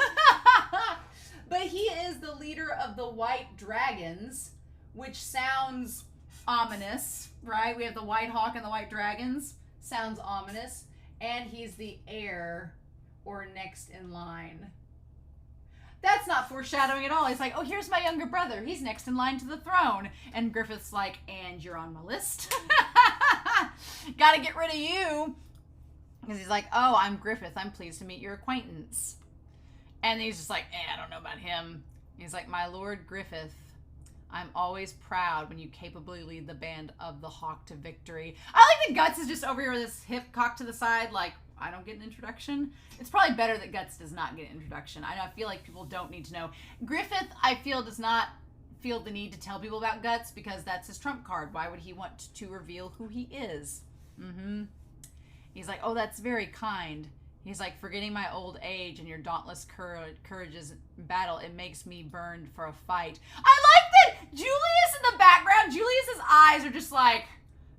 But he is the leader of the White Dragons, which sounds ominous, right? We have the White Hawk and the White Dragons. Sounds ominous. And he's the heir or next in line. That's not foreshadowing at all. He's like, oh, here's my younger brother. He's next in line to the throne. And Griffith's like, and you're on my list. Gotta get rid of you. Because he's like, oh, I'm Griffith. I'm pleased to meet your acquaintance. And he's just like, I don't know about him. He's like, my Lord Griffith, I'm always proud when you capably lead the band of the Hawk to victory. I like that Guts is just over here with his hip cocked to the side, like, I don't get an introduction. It's probably better that Guts does not get an introduction. I feel like people don't need to know. Griffith, I feel, does not feel the need to tell people about Guts because that's his trump card. Why would he want to reveal who he is? He's like, oh, that's very kind. He's like, forgetting my old age and your dauntless courage's battle, it makes me burned for a fight. I like that Julius in the background, Julius's eyes are just like,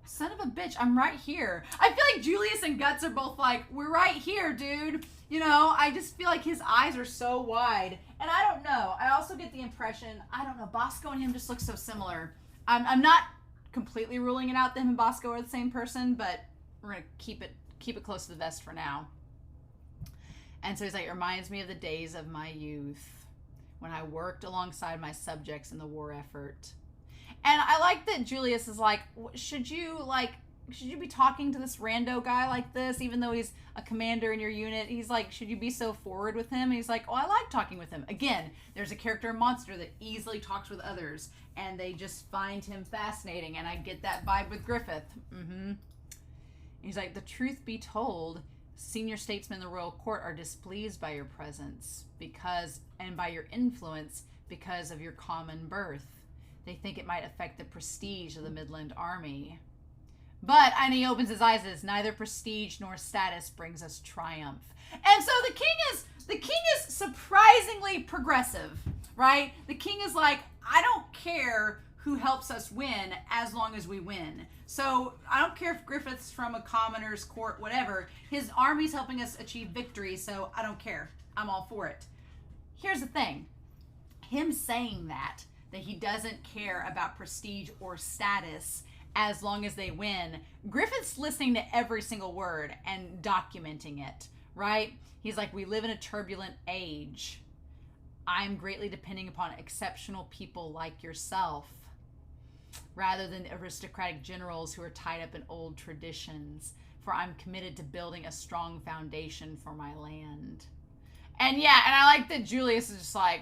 son of a bitch, I'm right here. I feel like Julius and Guts are both like, we're right here, dude. You know, I just feel like his eyes are so wide. And I don't know. I also get the impression, I don't know, Bosco and him just look so similar. I'm not completely ruling it out that him and Bosco are the same person, but we're going to keep it close to the vest for now. And so he's like, it reminds me of the days of my youth when I worked alongside my subjects in the war effort. And I like that Julius is like, should you be talking to this rando guy like this, even though he's a commander in your unit? He's like, should you be so forward with him? And he's like, oh, I like talking with him. Again, there's a character monster that easily talks with others, and they just find him fascinating. And I get that vibe with Griffith. He's like, the truth be told, senior statesmen in the royal court are displeased by your presence and by your influence because of your common birth. They think it might affect the prestige of the Midland army. But, and he opens his eyes and says, neither prestige nor status brings us triumph. And so the king is surprisingly progressive, right? The king is like, I don't care who helps us win as long as we win. So I don't care if Griffith's from a commoner's court, whatever. His army's helping us achieve victory, so I don't care. I'm all for it. Here's the thing. Him saying that he doesn't care about prestige or status as long as they win, Griffith's listening to every single word and documenting it, right? He's like, we live in a turbulent age. I'm greatly depending upon exceptional people like yourself, rather than aristocratic generals who are tied up in old traditions, for I'm committed to building a strong foundation for my land. And yeah, and I like that Julius is just like,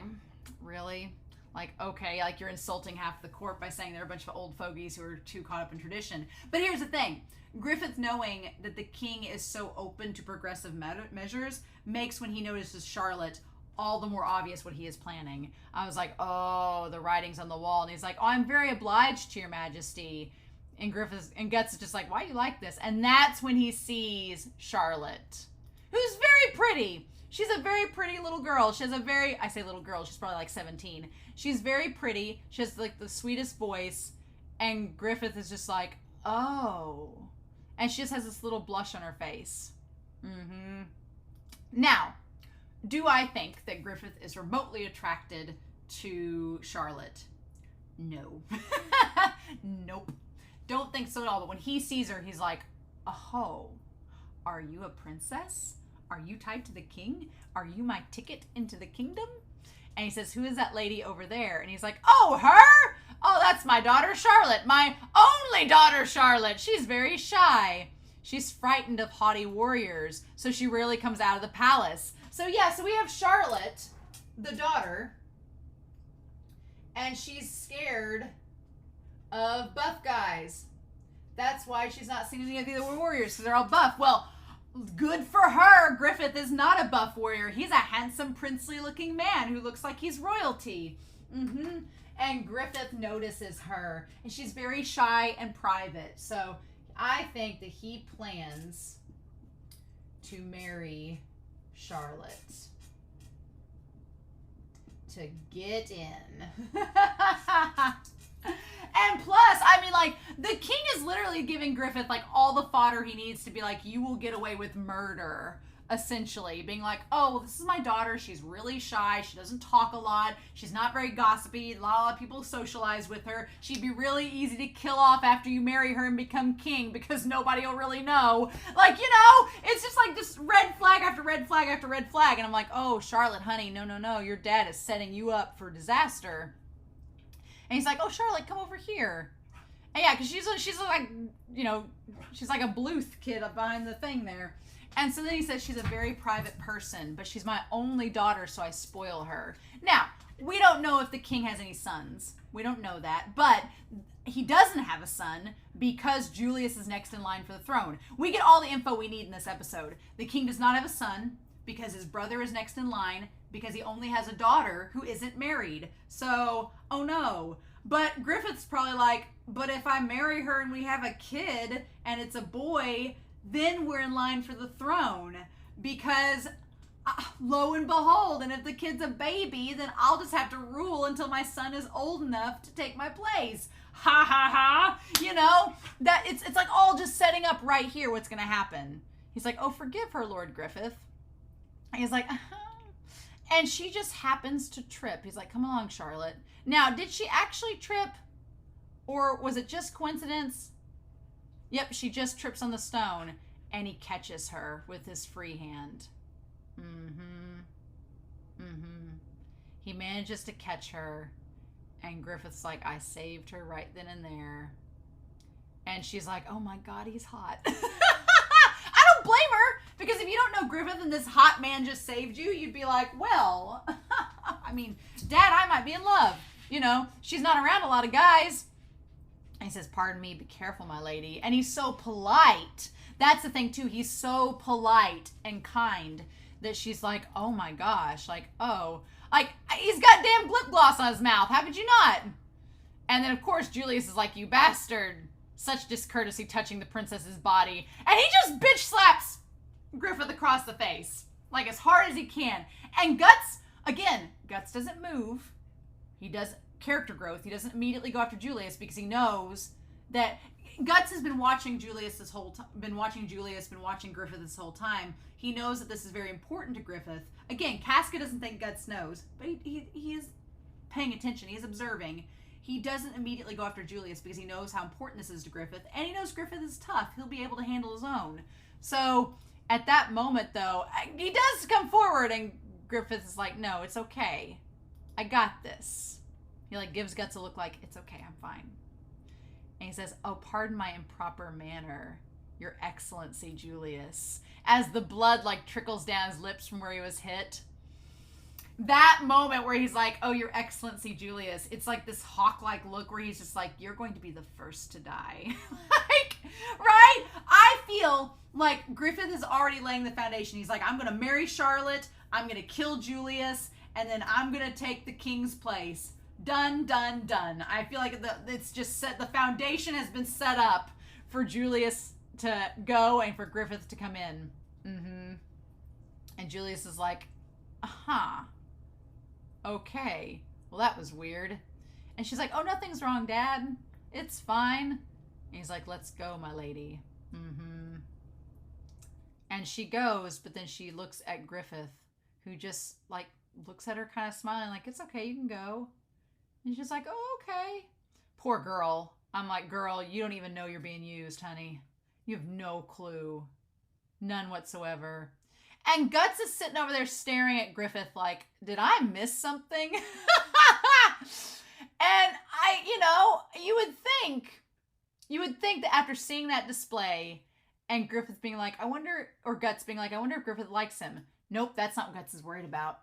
really? Like, okay, like you're insulting half the court by saying they're a bunch of old fogies who are too caught up in tradition. But here's the thing. Griffith, knowing that the king is so open to progressive measures, makes, when he notices Charlotte, all the more obvious what he is planning. I was like, oh, the writing's on the wall. And he's like, oh, I'm very obliged to your majesty. And Guts is just like, why do you like this? And that's when he sees Charlotte, who's very pretty. She's a very pretty little girl. She has I say little girl, she's probably like 17. She's very pretty. She has like the sweetest voice. And Griffith is just like, oh. And she just has this little blush on her face. Now, do I think that Griffith is remotely attracted to Charlotte? No. Nope. Don't think so at all. But when he sees her, he's like, oh, are you a princess? Are you tied to the king? Are you my ticket into the kingdom? And he says, who is that lady over there? And he's like, oh, her? Oh, that's my daughter, Charlotte. My only daughter, Charlotte. She's very shy. She's frightened of haughty warriors, so she rarely comes out of the palace. So yeah, so we have Charlotte, the daughter, and she's scared of buff guys. That's why she's not seen any of the other warriors, because they're all buff. Well, good for her. Griffith is not a buff warrior. He's a handsome, princely-looking man who looks like he's royalty. And Griffith notices her, and she's very shy and private. So I think that he plans to marry Charlotte to get in. And plus, I mean, like, the king is literally giving Griffith, like, all the fodder he needs to be like, you will get away with murder, essentially. Being like, oh, well, this is my daughter. She's really shy. She doesn't talk a lot. She's not very gossipy. A lot of people socialize with her. She'd be really easy to kill off after you marry her and become king because nobody will really know. Like, you know, it's just like this red flag after red flag after red flag. And I'm like, oh, Charlotte, honey, no. Your dad is setting you up for disaster. And he's like, oh, Charlotte, come over here. And yeah, because she's like, you know, she's like a Bluth kid up behind the thing there. And so then he says she's a very private person, but she's my only daughter, so I spoil her. Now, we don't know if the king has any sons. We don't know that. But he doesn't have a son because Julius is next in line for the throne. We get all the info we need in this episode. The king does not have a son because his brother is next in line, because he only has a daughter who isn't married. So, oh no. But Griffith's probably like, but if I marry her and we have a kid and it's a boy, then we're in line for the throne. Because, lo and behold, and if the kid's a baby, then I'll just have to rule until my son is old enough to take my place. Ha ha ha. You know, that it's like all just setting up right here what's going to happen. He's like, oh, forgive her, Lord Griffith. And he's like, and she just happens to trip. He's like, come along, Charlotte. Now, did she actually trip? Or was it just coincidence? Yep, she just trips on the stone. And he catches her with his free hand. He manages to catch her. And Griffith's like, I saved her right then and there. And she's like, oh my God, he's hot. I don't blame her. Because if you don't know Griffith and this hot man just saved you, you'd be like, well, I mean, Dad, I might be in love. You know, she's not around a lot of guys. And he says, pardon me, be careful, my lady. And he's so polite. That's the thing, too. He's so polite and kind that she's like, oh, my gosh. Like, oh. Like, he's got damn lip gloss on his mouth. How could you not? And then, of course, Julius is like, you bastard. Such discourtesy touching the princess's body. And he just bitch slaps Griffith across the face. Like, as hard as he can. And Guts, again, Guts doesn't move. He does character growth. He doesn't immediately go after Julius because he knows that Guts has been watching Julius this whole time, been watching Griffith this whole time. He knows that this is very important to Griffith. Again, Casca doesn't think Guts knows, but he is paying attention. He is observing. He doesn't immediately go after Julius because he knows how important this is to Griffith, and he knows Griffith is tough. He'll be able to handle his own. So at that moment, though, he does come forward, and Griffith is like, no, it's okay. I got this. He like gives Guts a look like, it's okay, I'm fine. And he says, oh, pardon my improper manner, Your Excellency, Julius. As the blood like trickles down his lips from where he was hit. That moment where he's like, oh, Your Excellency, Julius. It's like this hawk-like look where he's just like, you're going to be the first to die. Like, right? I feel like Griffith is already laying the foundation. He's like, I'm going to marry Charlotte. I'm going to kill Julius. And then I'm going to take the king's place. Done, done, done. I feel like it's just set. The foundation has been set up for Julius to go and for Griffith to come in. And Julius is like, aha. Okay. Well, that was weird. And she's like, oh, nothing's wrong, Dad. It's fine. And he's like, let's go, my lady. And she goes, but then she looks at Griffith, who just like looks at her kind of smiling like, it's okay, you can go. And she's like, oh, okay. Poor girl. I'm like, girl, you don't even know you're being used, honey. You have no clue. None whatsoever. And Guts is sitting over there staring at Griffith like, did I miss something? And you would think that after seeing that display and Griffith being like, Guts being like, I wonder if Griffith likes him. Nope, that's not what Guts is worried about.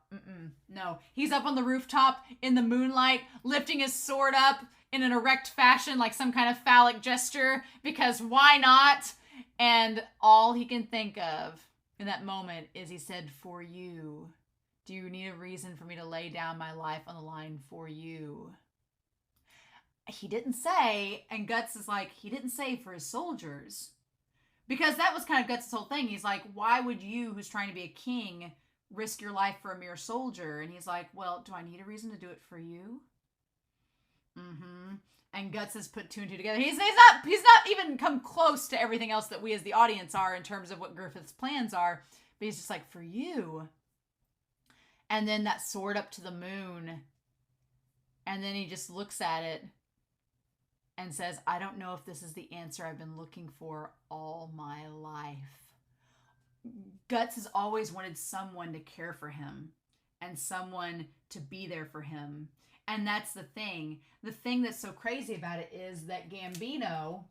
No. He's up on the rooftop in the moonlight, lifting his sword up in an erect fashion, like some kind of phallic gesture, because why not? And all he can think of in that moment is he said, for you. Do you need a reason for me to lay down my life on the line for you? He didn't say, and Guts is like, he didn't say for his soldiers. Because that was kind of Guts' whole thing. He's like, why would you, who's trying to be a king, risk your life for a mere soldier? And he's like, well, do I need a reason to do it for you? And Guts has put two and two together. He's not even come close to everything else that we as the audience are in terms of what Griffith's plans are. But he's just like, for you. And then that sword up to the moon. And then he just looks at it and says, I don't know if this is the answer I've been looking for all my life. Guts has always wanted someone to care for him and someone to be there for him. And that's the thing. The thing that's so crazy about it is that Gambino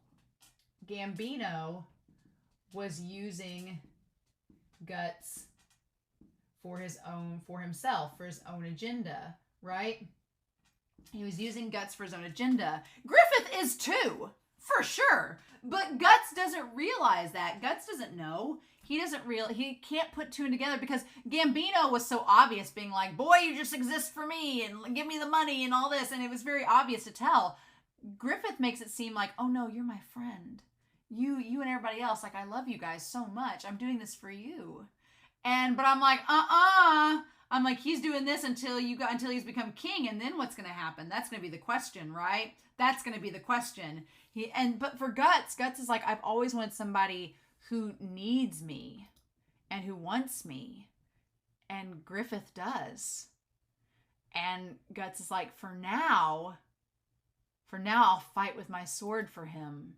was using Guts for his own agenda, right? He was using Guts for his own agenda. Griffith is too, for sure. But Guts doesn't realize that. Guts doesn't know. He can't put two and together because Gambino was so obvious, being like, boy, you just exist for me and give me the money and all this. And it was very obvious to tell. Griffith makes it seem like, oh no, you're my friend. You and everybody else, like, I love you guys so much. I'm doing this for you. But I'm like, I'm like, he's doing this until he's become king, and then what's going to happen? That's going to be the question, right? That's going to be the question. But for Guts is like, I've always wanted somebody who needs me and who wants me, and Griffith does. And Guts is like, for now I'll fight with my sword for him.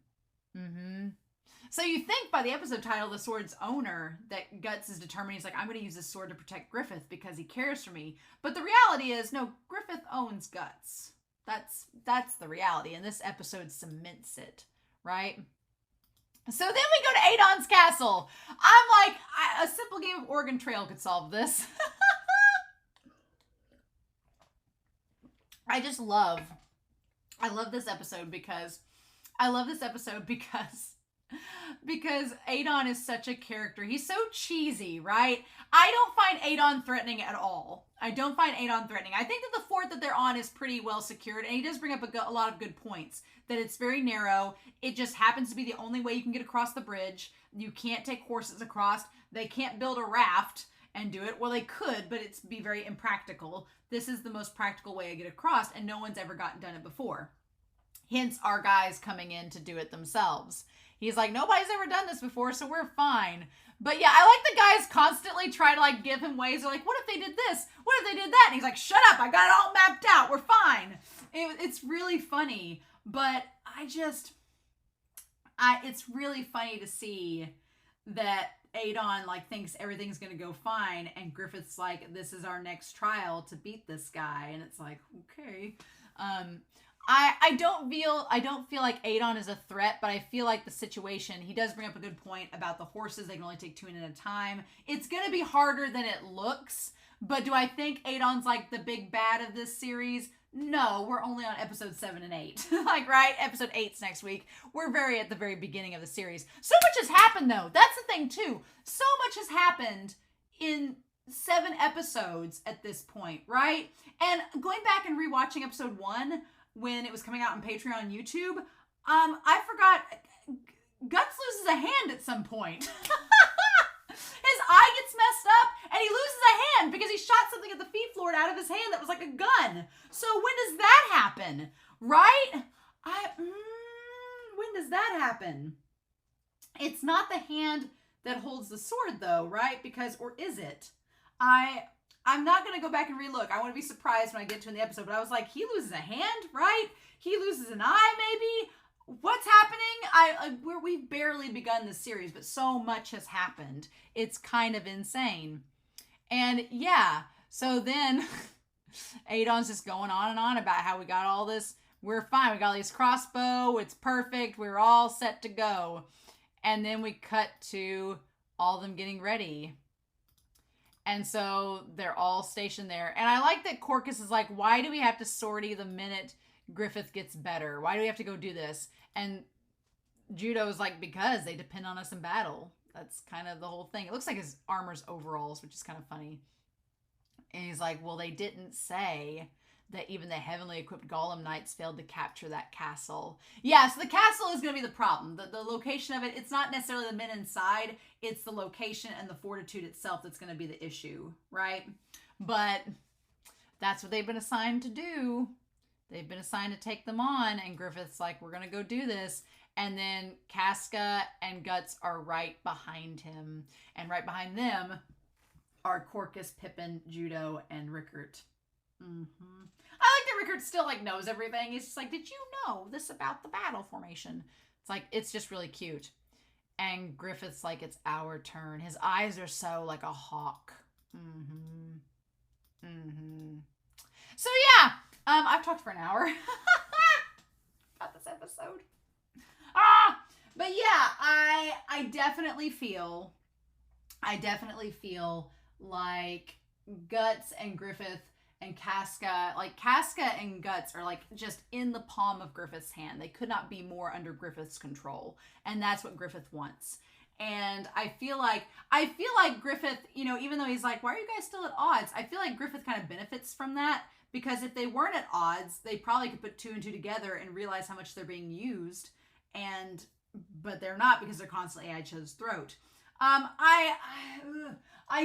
So you think by the episode title, The Sword's Owner, that Guts is determined. He's like, I'm going to use this sword to protect Griffith because he cares for me. But the reality is, no, Griffith owns Guts. That's the reality. And this episode cements it, right? So then we go to Adon's castle. I'm like, a simple game of Oregon Trail could solve this. I love this episode because Adon is such a character. He's so cheesy, right? I don't find Adon threatening at all. I think that the fort that they're on is pretty well secured, and he does bring up a lot of good points. That it's very narrow. It just happens to be the only way you can get across the bridge. You can't take horses across. They can't build a raft and do it. Well, they could, but it's be very impractical. This is the most practical way to get across, and no one's ever done it before. Hence our guys coming in to do it themselves. He's like, nobody's ever done this before, so we're fine. But yeah, I like the guys constantly try to like give him ways. They're like, what if they did this? What if they did that? And he's like, shut up, I got it all mapped out. We're fine. It's really funny. But it's really funny to see that Adon like thinks everything's going to go fine. And Griffith's like, this is our next trial to beat this guy. And it's like, okay. I don't feel like Adon is a threat, but I feel like the situation, he does bring up a good point about the horses. They can only take two in at a time. It's going to be harder than it looks, but do I think Adon's like the big bad of this series? No, we're only on episode 7 and 8. Like, right? Episode 8's next week. We're at the very beginning of the series. So much has happened though. That's the thing too. So much has happened in 7 episodes at this point, right? And going back and rewatching episode 1, when it was coming out on Patreon and YouTube, I forgot Guts loses a hand at some point. His eye gets messed up and he loses a hand because he shot something at the feed floor out of his hand that was like a gun. So when does that happen? Right? When does that happen? It's not the hand that holds the sword though, right? Or is it? I'm not going to go back and relook. I want to be surprised when I get to in the episode. But I was like, he loses a hand, right? He loses an eye, maybe? What's happening? We've barely begun this series, but so much has happened. It's kind of insane. And yeah, so then Adon's just going on and on about how we got all this. We're fine. We got this crossbow. It's perfect. We're all set to go. And then we cut to all of them getting ready. And so they're all stationed there. And I like that Corcus is like, why do we have to sortie the minute Griffith gets better? Why do we have to go do this? And Judo's like, because they depend on us in battle. That's kind of the whole thing. It looks like his armor's overalls, which is kind of funny. And he's like, well, they didn't say that even the heavenly equipped golem knights failed to capture that castle. Yeah, so the castle is going to be the problem. The location of it, it's not necessarily the men inside. It's the location and the fortitude itself that's going to be the issue, right? But that's what they've been assigned to do. They've been assigned to take them on. And Griffith's like, we're going to go do this. And then Casca and Guts are right behind him. And right behind them are Corcus, Pippin, Judo, and Rickert. I like that Rickert still like knows everything. He's just like, did you know this about the battle formation? It's like, it's just really cute. And Griffith's like, it's our turn. His eyes are so like a hawk. So yeah, I've talked for an hour about this episode. But yeah, I definitely feel like Guts and Griffith and Casca, like Casca and Guts are like just in the palm of Griffith's hand. They could not be more under Griffith's control. And that's what Griffith wants. And I feel like Griffith, you know, even though he's like, why are you guys still at odds? I feel like Griffith kind of benefits from that, because if they weren't at odds, they probably could put two and two together and realize how much they're being used. But they're not, because they're constantly at each other's throat. I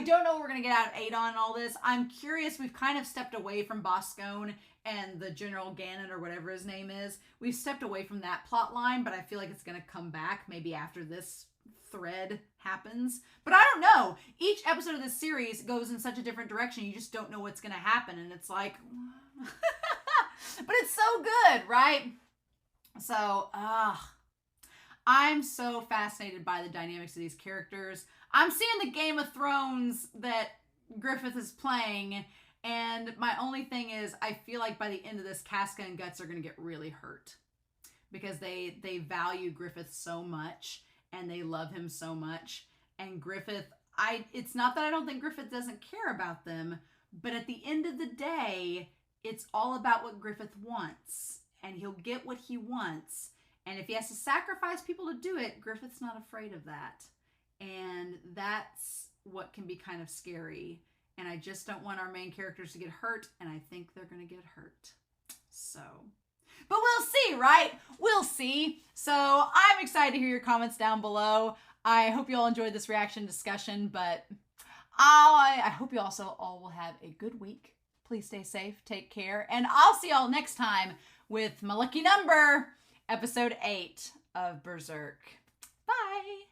don't know what we're going to get out of Adon and all this. I'm curious. We've kind of stepped away from Boscone and the General Gannon or whatever his name is. We've stepped away from that plot line, but I feel like it's going to come back maybe after this thread happens. But I don't know. Each episode of this series goes in such a different direction. You just don't know what's going to happen. And it's like, but it's so good, right? So, I'm so fascinated by the dynamics of these characters. I'm seeing the Game of Thrones that Griffith is playing, and my only thing is I feel like by the end of this, Casca and Guts are going to get really hurt, because they value Griffith so much, and they love him so much. And Griffith, it's not that I don't think Griffith doesn't care about them, but at the end of the day, it's all about what Griffith wants, and he'll get what he wants. And if he has to sacrifice people to do it, Griffith's not afraid of that. And that's what can be kind of scary. And I just don't want our main characters to get hurt, and I think they're going to get hurt. So, but we'll see, right? We'll see. So I'm excited to hear your comments down below. I hope you all enjoyed this reaction discussion, but I hope you also all will have a good week. Please stay safe, take care, and I'll see y'all next time with my lucky number, episode 8 of Berserk. Bye!